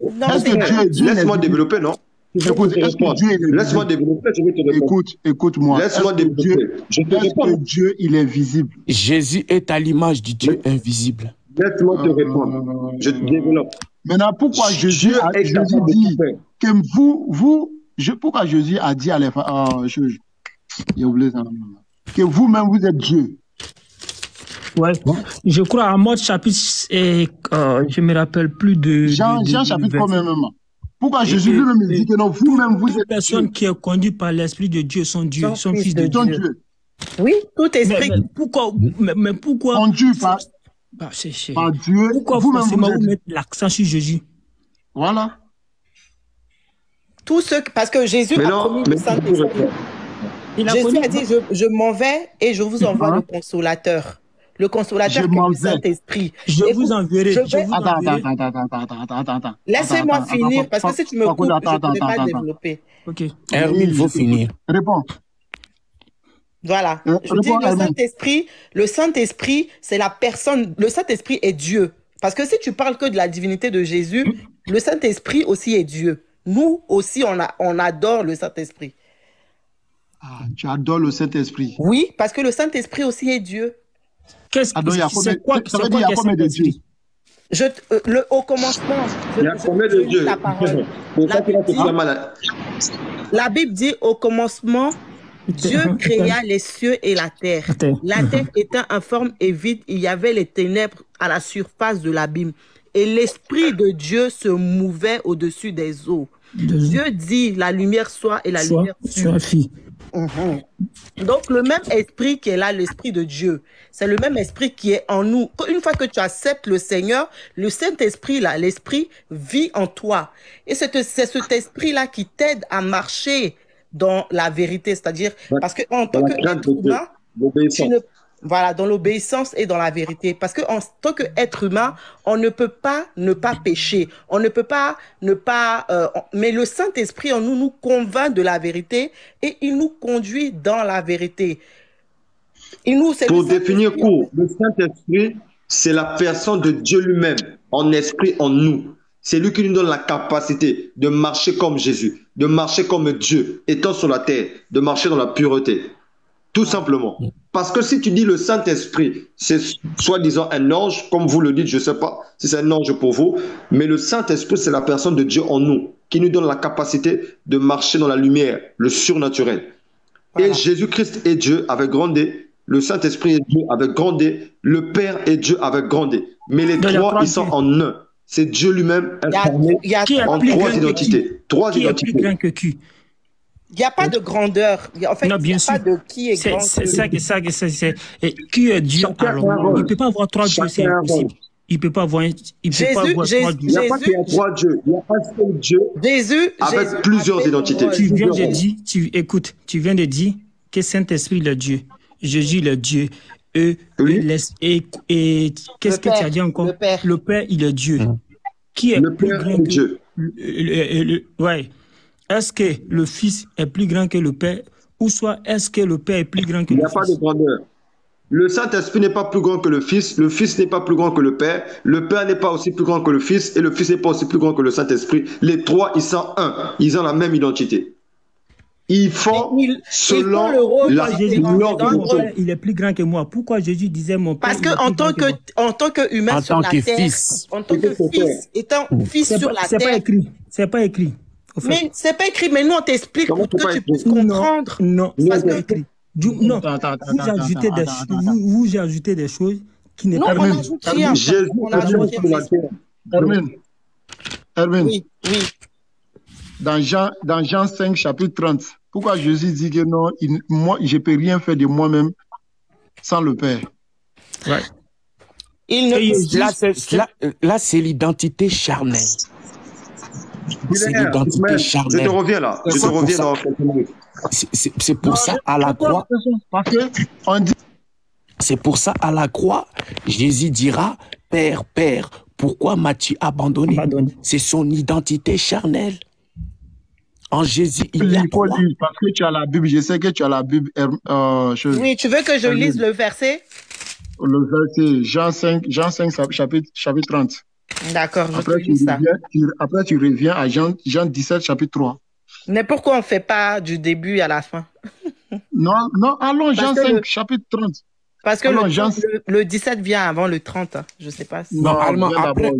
Est-ce que Dieu est Dieu? Laisse-moi développer, non? Laisse-moi développer, je vais te répondre. Écoute-moi. Laisse-moi développer. Est-ce que Dieu, il est visible? Jésus est à l'image du Dieu invisible. Laisse-moi te répondre. Je te développe. Maintenant, pourquoi Jésus a dit que pourquoi Jésus a dit à les femmes, j'ai oublié ça. que vous-même, vous êtes Dieu. Ouais. Je crois à mode chapitre, je me rappelle plus de... Jean chapitre combien même? Pourquoi Jésus lui-même dit que non, vous-même, vous êtes Dieu. Personne qui est conduite par l'Esprit de Dieu sont Dieu, sont fils de Dieu. Oui, tout esprit. Mais pourquoi conduit par Dieu. Pourquoi forcément vous mettez l'accent sur Jésus? Voilà. Tout ce parce que Jésus a promis le Saint-Esprit. Jésus a dit, je m'en vais et je vous envoie le Consolateur. Le Consolateur qui est le Saint-Esprit. Je vous enverrai. Attends. Laissez-moi finir, parce que si tu me coupes, je ne pourrai pas développer. Ok. Hermine, il faut finir. Réponds. Voilà. Je dis le Saint-Esprit, c'est la personne. Le Saint-Esprit est Dieu. Parce que si tu parles que de la divinité de Jésus, le Saint-Esprit aussi est Dieu. Nous aussi, on adore le Saint-Esprit. Ah, tu adores le Saint-Esprit. Oui, parce que le Saint-Esprit aussi est Dieu. C'est quoi de Dieu? Au commencement. Il y a combien de Dieu? La parole. La Bible dit au commencement, Dieu créa les cieux et la terre. La terre étant informe et vide, il y avait les ténèbres à la surface de l'abîme. Et l'Esprit de Dieu se mouvait au-dessus des eaux. Dieu dit, la lumière soit et la lumière fut. Donc le même esprit qui est là, l'esprit de Dieu, c'est le même esprit qui est en nous. Une fois que tu acceptes le Seigneur, le Saint-Esprit là, l'esprit vit en toi. Et c'est cet esprit là qui t'aide à marcher dans la vérité, c'est-à-dire parce que en tant qu'être humain, voilà, dans l'obéissance et dans la vérité. Parce que en tant qu'être humain, on ne peut pas ne pas pécher. On ne peut pas ne pas... mais le Saint-Esprit en nous nous convainc de la vérité et il nous conduit dans la vérité. Pour définir court, le Saint-Esprit, c'est la personne de Dieu lui-même, en esprit, en nous. C'est lui qui nous donne la capacité de marcher comme Jésus, de marcher comme Dieu, étant sur la terre, de marcher dans la pureté. Tout simplement. Parce que si tu dis le Saint-Esprit, c'est soi-disant un ange, comme vous le dites, je ne sais pas si c'est un ange pour vous, mais le Saint-Esprit, c'est la personne de Dieu en nous, qui nous donne la capacité de marcher dans la lumière, le surnaturel. Voilà. Et Jésus-Christ est Dieu avec grand D, le Saint-Esprit est Dieu avec grand D, le Père est Dieu avec grand D. Mais les trois, ils sont en un. C'est Dieu lui-même incarné en trois identités. Trois identités. Qui est plus grand que qui? Il n'y a pas de grandeur. En fait, il n'y a pas de qui est grand. C'est ça. Qui est Dieu alors? Il ne peut pas avoir trois dieux, c'est impossible. Il ne peut pas avoir, trois dieux. Il n'y a pas qu'il y a trois dieux. Il y a un seul Dieu avec plusieurs identités. Tu viens de dire, tu viens de dire que Saint-Esprit est le Dieu. Jésus le Dieu. Et qu'est-ce que tu as dit encore? Le Père, il est Dieu. Qui est le plus Père grand est que Dieu. Ouais. Est-ce que le Fils est plus grand que le Père, ou soit est-ce que le Père est plus grand que le Fils? Il n'y a pas de grandeur. Le Saint-Esprit n'est pas plus grand que le Fils n'est pas plus grand que le Père n'est pas aussi plus grand que le Fils, et le Fils n'est pas aussi plus grand que le Saint-Esprit. Les trois, ils sont un. Ils ont la même identité. Ils font selon l'ordre. Il est plus grand que moi. Pourquoi Jésus disait mon Père? Parce qu'en tant qu'humain sur la terre, en tant que fils, étant fils sur la terre. C'est pas écrit. Mais c'est pas écrit, mais nous on t'explique pour que tu puisses comprendre. Non, c'est pas écrit. Non, vous ajoutez des choses qui n'est pas... Non, on n'ajoute rien. Hermine, oui. Dans Jean 5, chapitre 30, pourquoi Jésus dit que non, moi, je ne peux rien faire de moi-même sans le Père? Ouais. Là, c'est l'identité charnelle. C'est l'identité charnelle. Je te reviens là. C'est pour ça, à la croix. C'est pour ça, à la croix, Jésus dira, Père, Père, pourquoi m'as-tu abandonné? C'est son identité charnelle. En Jésus, il faut lire parce que tu as la Bible. Je sais que tu as la Bible. Oui, tu veux que je lise le verset? Le verset, Jean 5 chapitre 30. D'accord, je te lis ça. Après, tu reviens à Jean 17, chapitre 3. Mais pourquoi on ne fait pas du début à la fin? Non, allons, Jean 5, chapitre 30. Parce que Alors, Jean... le 17 vient avant le 30. Hein. Je ne sais pas. Si... Non, Allemand,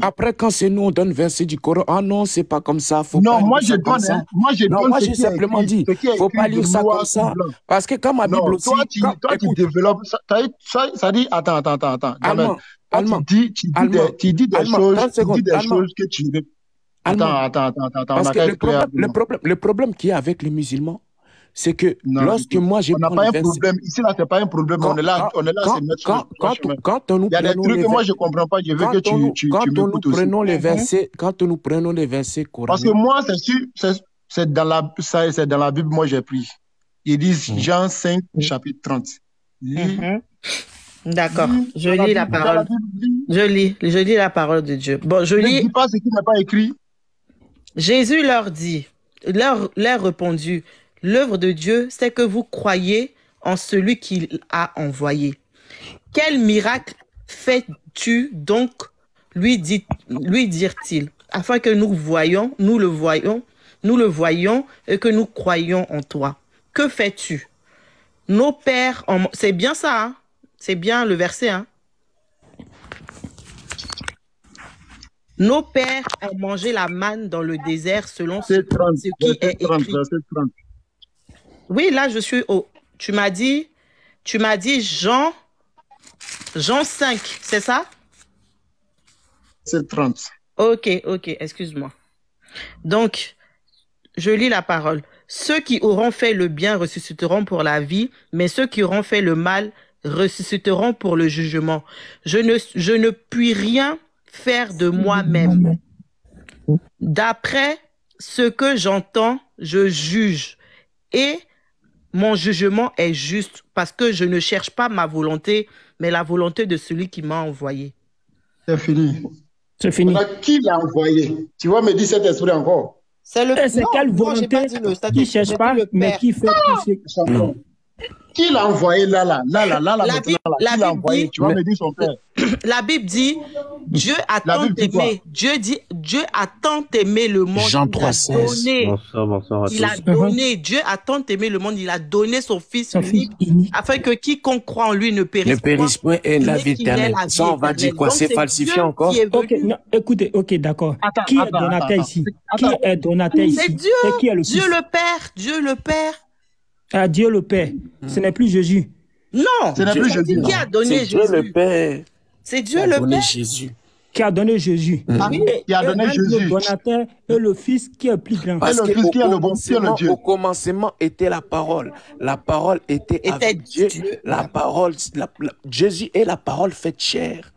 après, quand c'est nous, on donne verset du Coran. Ah non, c'est pas comme ça. Faut non, pas moi, lire je ça comme donne. ça. Hein, moi, j'ai simplement dit, faut pas lire ça comme ça. Parce que quand ma Bible aussi. Toi, tu développes. Ça dit, attends. Allemand. Tu dis des choses que tu veux. Attends. Parce que le problème qu'il y a avec les musulmans, c'est que lorsque moi j'ai. On n'a pas un problème. Ici, là, c'est pas un problème. On est là, c'est mettre sur le quand nous il y a des trucs que moi, je ne comprends pas. Je veux que tu m'écoutes aussi. Quand nous prenons les versets coraniques. Parce que moi, c'est dans la Bible, moi, j'ai pris. Ils disent Jean 5, chapitre 30. D'accord. Je lis la parole. Je lis la parole de Dieu. Bon, je lis. Ne dis pas ce qui n'est pas écrit. Jésus leur répondit, l'œuvre de Dieu, c'est que vous croyez en celui qu'il a envoyé. Quel miracle fais-tu donc, lui dirent-ils, afin que nous le voyions et que nous croyions en toi. Que fais-tu? Nos pères, c'est bien ça, hein? C'est bien le verset, hein? Nos pères ont mangé la manne dans le désert selon ce qui est écrit. Oui, là, je suis au... Tu m'as dit Jean 5, c'est ça? C'est 30. Ok, excuse-moi. Donc, je lis la parole. Ceux qui auront fait le bien ressusciteront pour la vie, mais ceux qui auront fait le mal ressusciteront pour le jugement. Je ne puis rien faire de moi-même. D'après ce que j'entends, je juge. Et mon jugement est juste parce que je ne cherche pas ma volonté, mais la volonté de celui qui m'a envoyé. C'est fini. C'est fini. Qui l'a envoyé? Tu vois me dire cet esprit encore? C'est quelle volonté qui ne cherche pas, mais qui fait tout ce... Qui l'a envoyé là, qui l'a envoyé? Tu vas me dire son père. La Bible dit, Dieu a tant aimé. Dieu a tant aimé le monde. Jean 3,16. Bonsoir. Il a donné, Dieu a tant aimé le monde, il a donné son Fils unique, afin que quiconque croit en lui ne périsse point et la vie éternelle. Ça, on va dire quoi? C'est falsifié encore? Écoutez, d'accord. Qui est donateur ici? C'est Dieu. Qui est le Dieu le Père. Ah, Dieu le Père. Ce n'est plus Jésus. Non, ce n'est plus Jésus. Qui a donné Jésus? Dieu le Père. C'est Dieu le Père. Jésus. Qui a donné Jésus. Qui a donné Jésus. Le donateur et le Fils qui est plus grand. Parce qu'au commencement était la parole. La parole était avec Dieu. La parole, Jésus est la parole faite chair.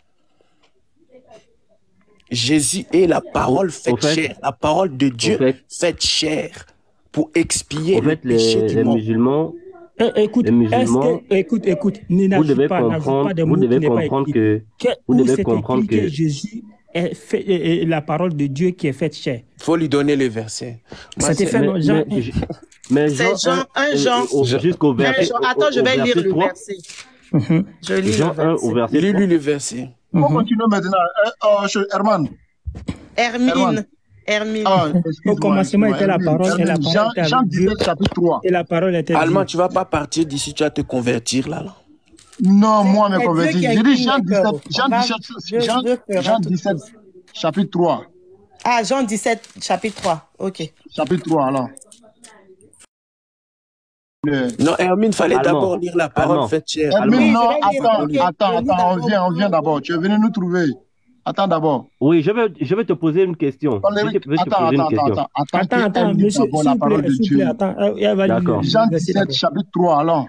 Jésus est la parole faite chair. La parole de Dieu faite chair. Pour expier le péché du monde. Musulmans, écoute, vous devez comprendre que Jésus est la parole de Dieu qui est faite chair. Il faut lui donner les versets. C'était fait dans Jean. C'est Jean 1 jusqu'au verset. Attends, je vais lire le verset. Je lis Jean 1 au verset. Lis-lui le verset. On continue maintenant. Hermine. Au commencement était la parole et la parole était avec Dieu. Chapitre 3. Et la parole était Allemand, Dieu. tu vas pas partir d'ici, tu vas te convertir là. Non, moi, me convertir. J'ai dit Jean 17, chapitre 3. Ah, Jean 17, chapitre 3. Ok. Chapitre 3, alors. Non, Hermine, fallait d'abord lire la parole faite chair. Hermine, non, attends, on vient d'abord. Tu es venu nous trouver. Attends d'abord. Oui, je vais te poser une question. Attends, monsieur, s'il vous plaît, attends. D'accord. Jean 17, chapitre 3, alors.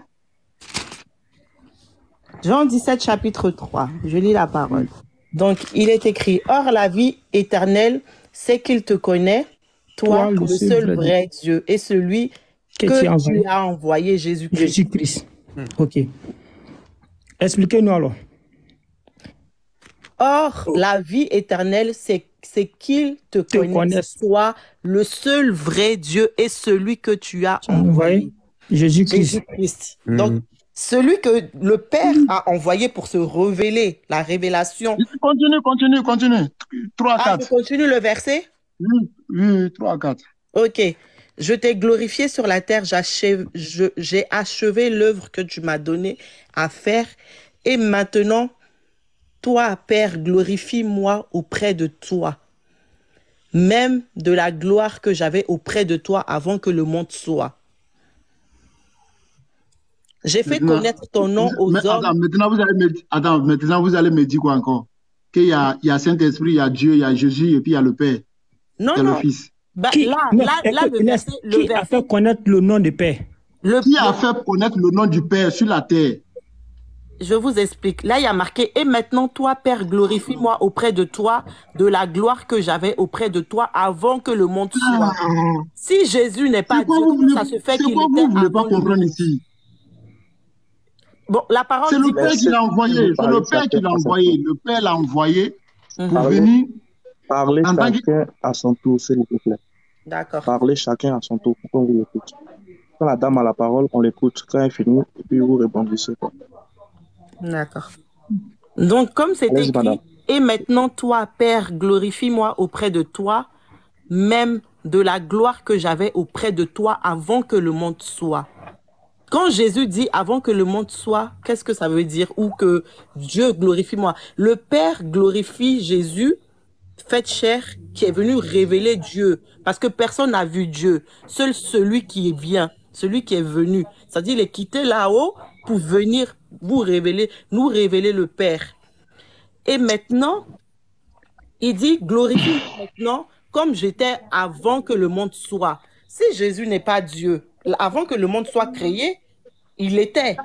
Jean 17, chapitre 3. Je lis la parole. Donc, il est écrit, « Or, la vie éternelle, c'est qu'il te connaît, toi, le seul vrai Dieu, et celui que tu as envoyé, Jésus-Christ. » Jésus-Christ. Ok. Expliquez-nous alors. Or, la vie éternelle, c'est qu'il te connaisse, toi, le seul vrai Dieu et celui que tu as envoyé. Jésus-Christ. Donc, celui que le Père a envoyé pour se révéler, la révélation. Continue. 3 à 4. Je continue le verset? Oui, 3 à 4. Ok. Je t'ai glorifié sur la terre, j'ai achevé l'œuvre que tu m'as donnée à faire. Et maintenant, toi, Père, glorifie-moi auprès de toi, même de la gloire que j'avais auprès de toi avant que le monde soit. J'ai fait connaître ton nom aux hommes. Maintenant, vous allez me dire quoi encore? Qu'il y a Saint-Esprit, il y a Dieu, il y a Jésus, et puis il y a le Père. Non, il y a non. le Fils. Bah, Qui, là, qui a fait connaître le nom du Père? Qui a fait connaître le nom du Père sur la terre? Je vous explique. Là, il y a marqué « Et maintenant, toi, Père, glorifie-moi auprès de toi de la gloire que j'avais auprès de toi avant que le monde soit. » Si Jésus n'est pas Dieu, comment ça se fait qu'il était vous ne voulez pas avant le comprendre monde? ici? Bon, la parole C'est dit le Père qui l'a envoyé. C'est le Père qui l'a envoyé. Le Père l'a envoyé pour venir. Parlez chacun à son tour, s'il vous plaît. D'accord. Parlez chacun à son tour pour qu'on vous écoute. Quand la dame a la parole, on l'écoute. Quand elle finit, et puis vous répondissez. D'accord. Donc, comme c'est écrit, madame. Et maintenant, toi, Père, glorifie-moi auprès de toi, même de la gloire que j'avais auprès de toi avant que le monde soit. Quand Jésus dit avant que le monde soit, qu'est-ce que ça veut dire? Ou que Dieu glorifie-moi. Le Père glorifie Jésus, fait chair, qui est venu révéler Dieu. Parce que personne n'a vu Dieu. Seul celui qui vient, celui qui est venu. C'est-à-dire, il est quitté là-haut pour venir vous révéler, nous révéler le Père. Et maintenant, il dit, glorifie maintenant comme j'étais avant que le monde soit. Si Jésus n'est pas Dieu, avant que le monde soit créé, il était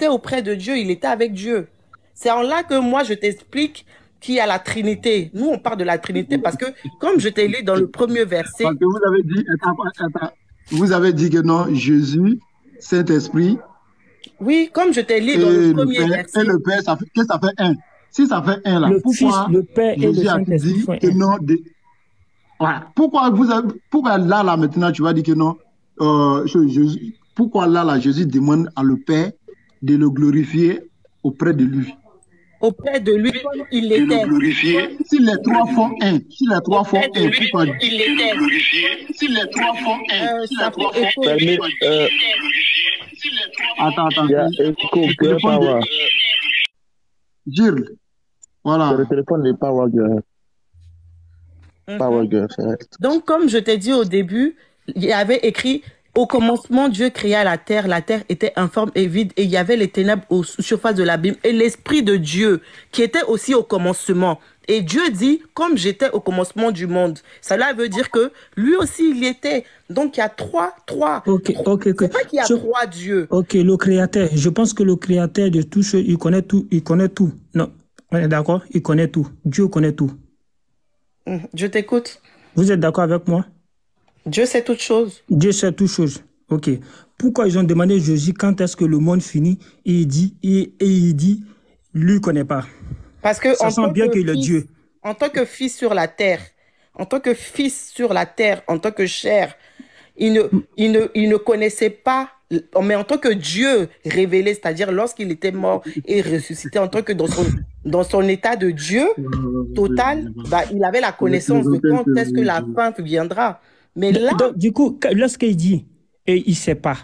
auprès de Dieu, il était avec Dieu. C'est en là que moi je t'explique qu'il y a la Trinité. Nous on parle de la Trinité parce que comme je t'ai lu dans le premier verset. Parce que vous avez dit que non, Jésus, Saint-Esprit. Oui, comme je t'ai lu dans le premier verset. Et le Père, ça fait un. Si ça fait un là, pourquoi le Père et le Saint-Esprit font un. Non, voilà. Pourquoi là maintenant tu vas dire que non, pourquoi là Jésus demande à le Père de le glorifier auprès de lui? Auprès de lui, il était. De le glorifier. Si les trois font un, pourquoi il était. Si les trois font un, ça fait écho. Attends. Il y a écho, Power. Gilles, voilà. C'est le téléphone des Power Girl. Donc, comme je t'ai dit au début, il y avait écrit au commencement, Dieu créa la terre était informe et vide, et il y avait les ténèbres aux surfaces de l'abîme, et l'Esprit de Dieu qui était aussi au commencement. Et Dieu dit, comme j'étais au commencement du monde. Cela veut dire que lui aussi, il y était. Donc, il y a trois. Ok. C'est pas qu'il y a trois dieux. Ok, le Créateur. Je pense que le Créateur de tout, il connaît tout. Non, on est d'accord? Il connaît tout. Dieu connaît tout. Je t'écoute. Vous êtes d'accord avec moi? Dieu sait toutes choses. Dieu sait toutes choses. Ok. Pourquoi ils ont demandé à Jésus quand est-ce que le monde finit et il dit, lui ne connaît pas. Parce que ça sent bien qu'il est Dieu. En tant que fils sur la terre, en tant que chair, il ne connaissait pas, mais en tant que Dieu révélé, c'est-à-dire lorsqu'il était mort et ressuscité, en tant que dans son état de Dieu total, il avait la connaissance de quand est-ce que la fin viendra. Mais là... Donc, du coup, lorsqu'il dit, et il ne sait pas,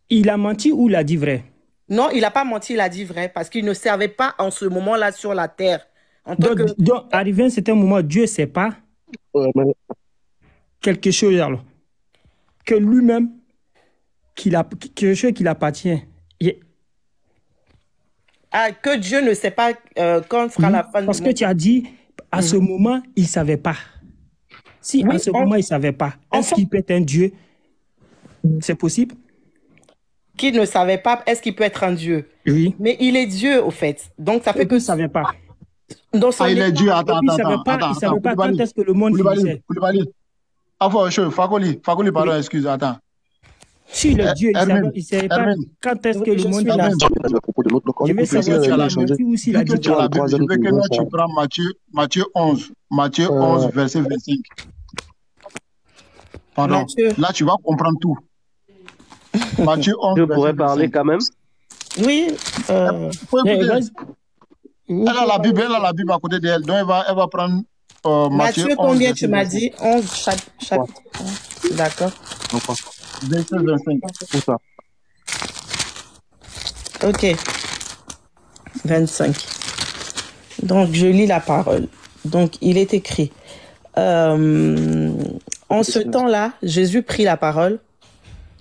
il a menti ou il a dit vrai? Non, il n'a pas menti, il a dit vrai, parce qu'il ne savait pas en ce moment-là sur la terre. Donc, arrivé à un certain moment, Dieu ne sait pas quelque chose alors, que lui-même, quelque chose qui l'appartient. Que Dieu ne sait pas quand sera la fin du monde. Parce que tu as dit, à ce moment, il ne savait pas. Si à ce moment, il ne savait pas, est-ce qu'il peut être un Dieu? C'est possible? Qui ne savait pas, est-ce qu'il peut être un Dieu? Oui. Mais il est Dieu, au fait. Donc, ça fait que... Il ne savait pas. Il est Dieu, attends. Il ne savait pas quand est-ce que le monde finissait. Fakoli, pardon, excuse, attends. Si le Dieu, il ne savait pas quand est-ce que le monde finissait. Je vais savoir si il a menti ou s'il a dit quoi. Je veux que tu prends Matthieu 11, verset 25. Pardon, là tu vas comprendre tout. Matthieu 11, je pourrais parler quand même. Oui. Elle a la Bible à côté d'elle, donc elle va prendre Matthieu 11, combien tu m'as dit? 11, chapitre 11. D'accord. Verset 25. Ok. 25. Donc, je lis la parole. Donc, il est écrit, en ce temps-là, Jésus prit la parole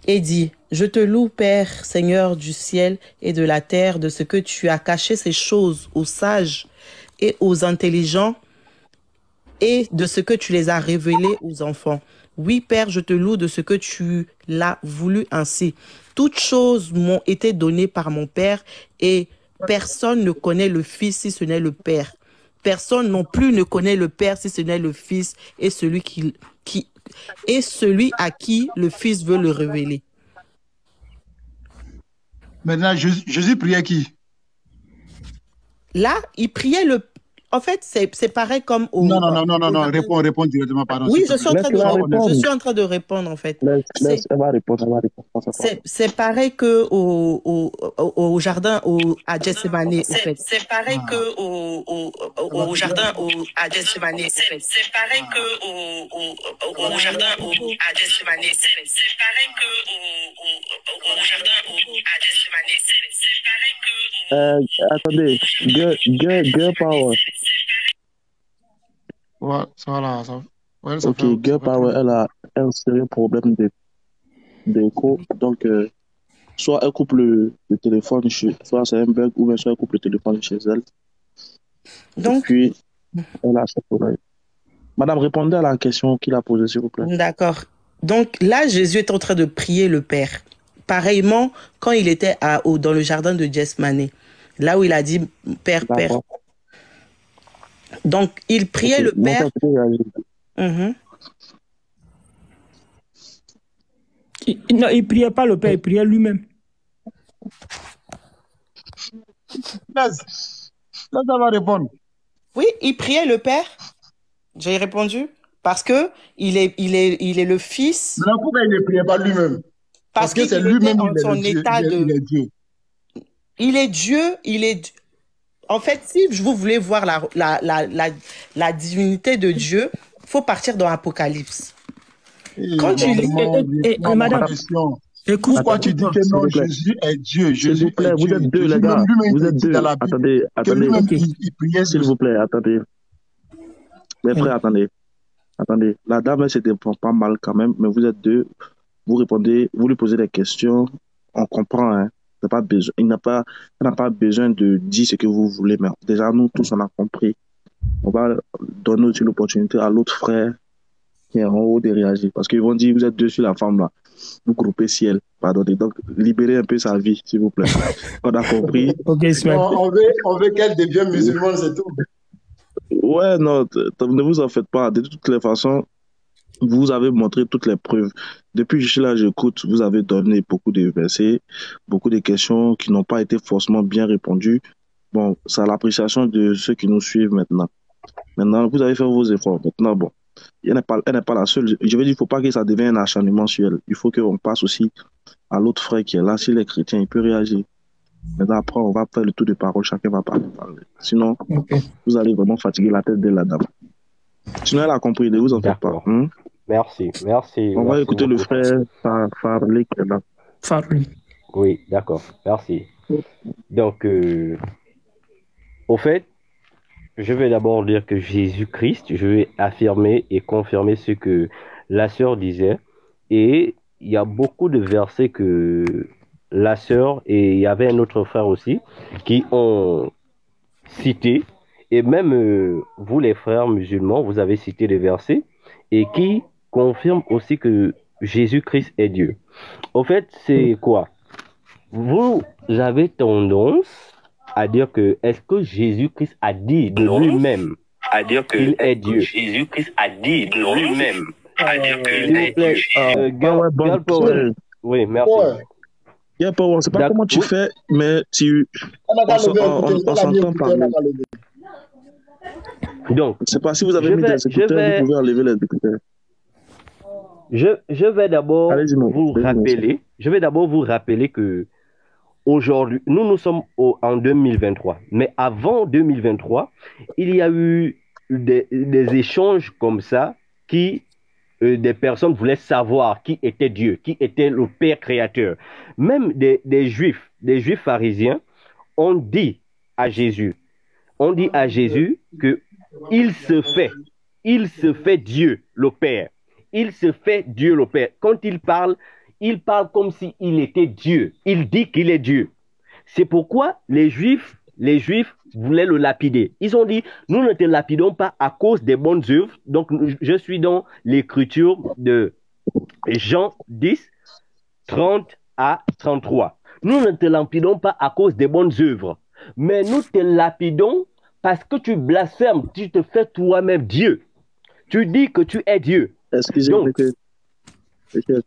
et dit, « Je te loue, Père, Seigneur du ciel et de la terre, de ce que tu as caché ces choses aux sages et aux intelligents et de ce que tu les as révélées aux enfants. Oui, Père, je te loue de ce que tu l'as voulu ainsi. Toutes choses m'ont été données par mon Père et personne ne connaît le Fils si ce n'est le Père. Personne non plus ne connaît le Père si ce n'est le Fils et celui à qui le Fils veut le révéler. » Maintenant, Jésus priait qui? Là, il priait le... En fait, c'est pareil comme au... Non, réponds directement, pardon. Oui, je suis en train de répondre, en fait. Elle va répondre. C'est pareil que au jardin à Gethsemane, en fait. C'est pareil que au jardin à Gethsemane, en fait. C'est pareil que au jardin à Gethsemane, c'est pareil que au jardin à Gethsemane, c'est pareil que... Attendez, girl power. Ouais, ça va. Ok, girl power, elle a un sérieux problème d'écho. Donc, soit elle coupe le téléphone, soit c'est un bug, ou bien soit elle coupe le téléphone chez elle. Donc, puis, elle a ce problème. Madame, répondez à la question qu'il a posée, s'il vous plaît. D'accord. Donc là, Jésus est en train de prier le Père. Pareillement, quand il était dans le jardin de Gethsemane, là où il a dit « Père, Père ». Donc, il priait le Père. Non, il priait pas le Père, il priait lui-même. Là, ça va répondre. Oui, il priait le Père. J'ai répondu. Parce que il est le Fils. Mais pourquoi il ne priait pas lui-même? Parce que c'est lui-même il est Dieu. Il est Dieu, En fait, si vous voulez voir la divinité de Dieu, il faut partir dans l'Apocalypse. Quand tu lis... Madame, écoute, pourquoi tu dis que non, Jésus est Dieu? S'il vous plaît, vous êtes deux, les gars. Vous êtes deux. Attendez. S'il vous plaît, attendez. Mais frère, attendez. La dame, elle se défend pas mal quand même, mais vous êtes deux. Vous répondez, vous lui posez des questions. On comprend, hein. Pas besoin, elle n'a pas besoin de dire ce que vous voulez, mais déjà nous tous on a compris. On va donner aussi l'opportunité à l'autre frère qui est en haut de réagir, parce qu'ils vont dire vous êtes deux sur la femme là, vous groupez ciel, pardonnez, donc libérez un peu sa vie s'il vous plaît. On a compris. On veut qu'elle devienne musulmane, c'est tout. Ouais, non, ne vous en faites pas. De toutes les façons, vous avez montré toutes les preuves. Depuis que je suis là, j'écoute, vous avez donné beaucoup de versets, beaucoup de questions qui n'ont pas été forcément bien répondues. Bon, c'est à l'appréciation de ceux qui nous suivent maintenant. Maintenant, vous avez fait vos efforts. Maintenant, bon, elle n'est pas la seule. Je veux dire, il ne faut pas que ça devienne un acharnement sur elle. Il faut qu'on passe aussi à l'autre frère qui est là. S'il est chrétien, il peut réagir. Maintenant, après, on va faire le tour de parole. Chacun va parler. Sinon, vous allez vraiment fatiguer la tête de la dame. Sinon, elle a compris. Ne vous en faites pas. Merci. On va écouter le frère Farley qui est là. Farley. Oui, d'accord. Merci. Donc, au fait, je vais d'abord dire que Jésus-Christ, je vais affirmer et confirmer ce que la sœur disait. Et il y a beaucoup de versets que la sœur et il y avait un autre frère aussi qui ont cité. Et même vous, les frères musulmans, vous avez cité des versets et qui confirment aussi que Jésus-Christ est Dieu. Au fait, c'est quoi? Vous avez tendance à dire que est-ce que Jésus-Christ a dit de lui-même qu'il est Dieu? Jésus-Christ a dit de lui-même qu'il est Dieu. Oui, merci. C'est pas comment tu fais, mais on s'entend parler. Donc, c'est pas si vous avez mis des écouteurs, vous pouvez enlever les écouteurs. Je vais d'abord vous rappeler que aujourd'hui, nous sommes en 2023. Mais avant 2023, il y a eu des échanges comme ça qui des personnes voulaient savoir qui était Dieu, qui était le Père créateur. Même des Juifs pharisiens ont dit à Jésus. On dit à Jésus que il se fait Dieu, le Père. Il se fait Dieu, le Père. Quand il parle comme s'il était Dieu. Il dit qu'il est Dieu. C'est pourquoi les Juifs voulaient le lapider. Ils ont dit, nous ne te lapidons pas à cause des bonnes œuvres. Donc, je suis dans l'écriture de Jean 10, 30 à 33. Nous ne te lapidons pas à cause des bonnes œuvres, mais nous te lapidons parce que tu blasphèmes, tu te fais toi-même Dieu. Tu dis que tu es Dieu. Excusez-moi.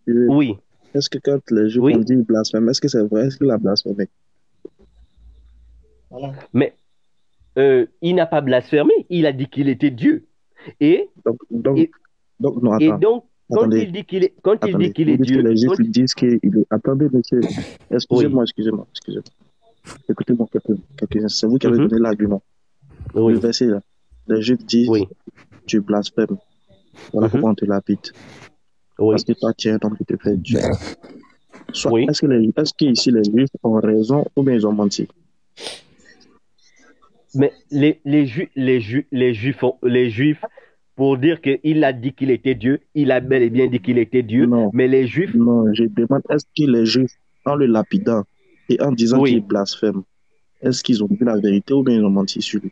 Oui. Est-ce que quand les Juifs ont dit blasphème, est-ce que c'est vrai? Est-ce qu'il a blasphémé? Mais il n'a pas blasphémé, il a dit qu'il était Dieu. Et donc, quand il dit qu'il est Dieu... Les Juifs disent qu'il est... Attendez, monsieur. Excusez-moi. Écoutez-moi quelques-uns. C'est vous qui avez donné l'argument. Le verset là. Les Juifs disent tu blasphèmes. Voilà pourquoi on te lapide. Parce que toi, tu es un homme qui te fait Dieu. Est-ce qu'ici les Juifs ont raison ou bien ils ont menti? Mais les Juifs, pour dire qu'il a dit qu'il était Dieu, il a bel et bien dit qu'il était Dieu. Non. Mais les Juifs... Non, je demande, est-ce que les Juifs, en le lapidant et en disant qu'il blasphème, est-ce qu'ils ont dit la vérité ou bien ils ont menti sur lui?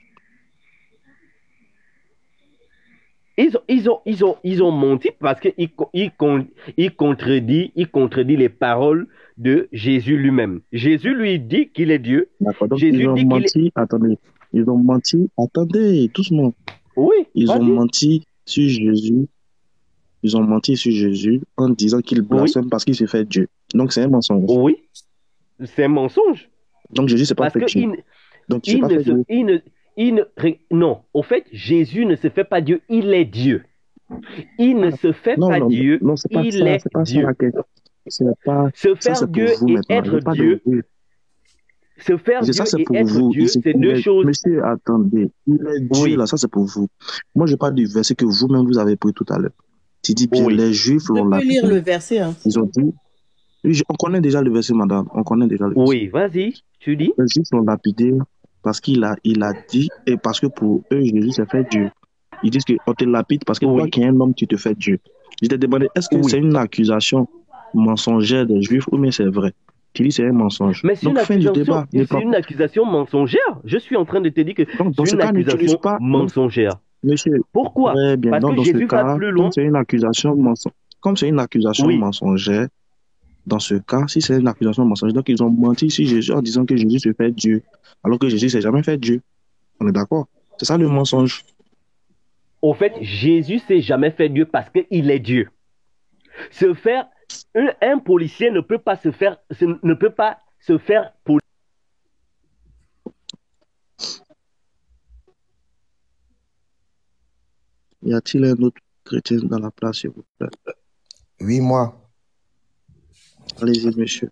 Ils ont menti parce qu'ils contredit les paroles de Jésus lui-même. Jésus lui dit qu'il est Dieu. Donc ils ont menti, attendez, doucement. Oui. Ils ont menti sur Jésus. Ils ont menti sur Jésus en disant qu'il blasphème parce qu'il s'est fait Dieu. Donc c'est un mensonge. Oui. C'est un mensonge. Donc Jésus s'est pas fait Dieu. Donc il s'est pas fait Dieu. Non, au fait, Jésus ne se fait pas Dieu, il est Dieu. Il ne se fait pas Dieu, il est Dieu. Se faire Dieu et être Dieu, se faire Dieu et être Dieu, c'est deux choses. Monsieur, attendez, il est Dieu là, ça c'est pour vous. Moi je parle du verset que vous-même vous avez pris tout à l'heure. Tu dis bien, les Juifs l'ont lapidé. Tu peux lire le verset. Hein. Ils ont dit, on connaît déjà le verset, madame, on connaît déjà le verset. Oui, vas-y, tu dis. Les Juifs l'ont lapidé parce qu'il a dit, et parce que pour eux, Jésus s'est fait Dieu. Ils disent qu'on te lapide parce que toi qui es un homme, tu te fais Dieu. Je t'ai demandé, est-ce que c'est une accusation mensongère des Juifs ou bien c'est vrai? Tu dis c'est un mensonge. Mais c'est une accusation mensongère. Je suis en train de te dire que c'est une accusation mensongère. Monsieur, pourquoi? Parce que Jésus va plus loin. Comme c'est une accusation mensongère, dans ce cas, si c'est une accusation mensongère, donc ils ont menti sur Jésus en disant que Jésus se fait Dieu, alors que Jésus ne s'est jamais fait Dieu. On est d'accord? C'est ça le mensonge. Au fait, Jésus ne s'est jamais fait Dieu parce qu'il est Dieu. Un policier ne peut pas se faire Y a-t-il un autre chrétien dans la place, s'il vous plaît? Oui, moi. Allez-y, monsieur.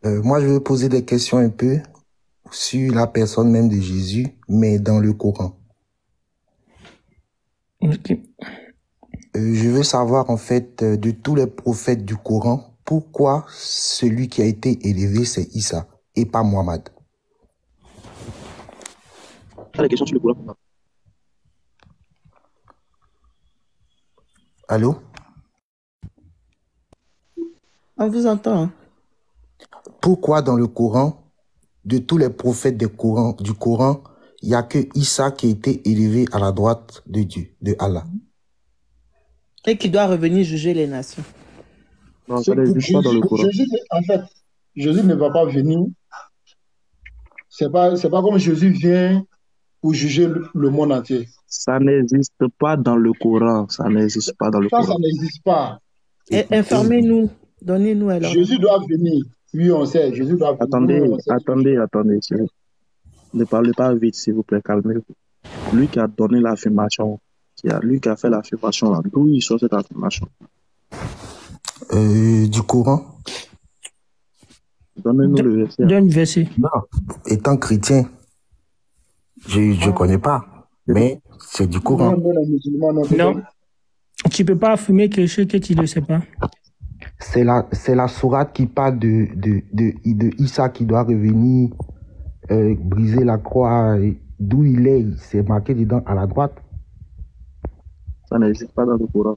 Moi, je veux poser des questions un peu sur la personne même de Jésus, mais dans le Coran. Ok. Je veux savoir, en fait, de tous les prophètes du Coran, pourquoi celui qui a été élevé, c'est Issa et pas Mohammed? La question sur le Coran. Allô? On vous entend. Pourquoi dans le Coran, de tous les prophètes du Coran, il n'y a que Issa qui a été élevé à la droite de Dieu, de Allah? Et qui doit revenir juger les nations. Non, ça n'existe pas dans le Coran. En fait, Jésus ne va pas venir. C'est pas comme Jésus vient pour juger le monde entier. Ça n'existe pas dans le Coran. Ça n'existe pas dans le Coran. Ça n'existe pas. Informez-nous. Donnez-nous alors. Jésus doit venir. Oui, on sait. Jésus doit venir. Attendez. Ne parlez pas vite, s'il vous plaît. Calmez-vous. Lui qui a donné l'affirmation, lui qui a fait l'affirmation là, d'où il sort cette affirmation? Du Coran. Donnez-nous le verset. Donne le verset. Non, étant chrétien, je ne connais pas, mais c'est du Coran. Non, tu ne peux pas affirmer quelque chose que tu ne sais pas. C'est la sourate qui parle de Issa qui doit revenir briser la croix, d'où il est, c'est marqué dedans à la droite. Ça n'existe pas dans le Coran.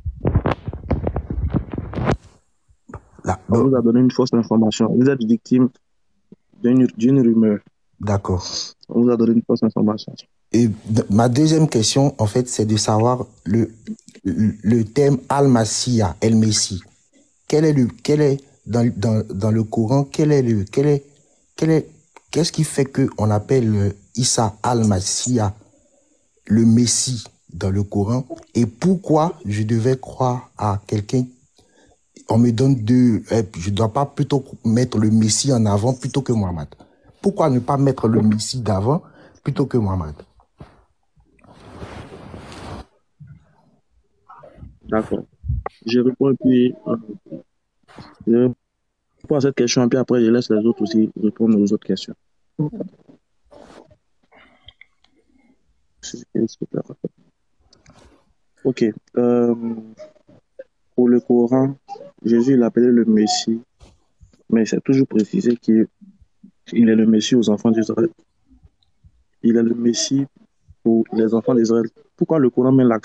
Là, On vous a donné une fausse information. Vous êtes victime d'une rumeur. d'accord. On vous a donné une fausse information. Et ma deuxième question, en fait, c'est de savoir le terme Al-Massia, El Messie. Quel est dans le Coran, qu'est-ce qui fait qu'on appelle Issa Al-Massia le Messie dans le Coran, et pourquoi je devais croire à quelqu'un? On me donne deux, je dois pas plutôt mettre le Messie en avant plutôt que Mohammed? Pourquoi ne pas mettre le Messie d'avant plutôt que Mohammed? D'accord. Je réponds je réponds à cette question, et puis après, je laisse les autres aussi répondre aux autres questions. Ok. Pour le Coran, Jésus l'appelait le Messie, mais c'est toujours précisé qu'il est le Messie aux enfants d'Israël. Il est le Messie pour les enfants d'Israël. Pourquoi le Coran met l'accent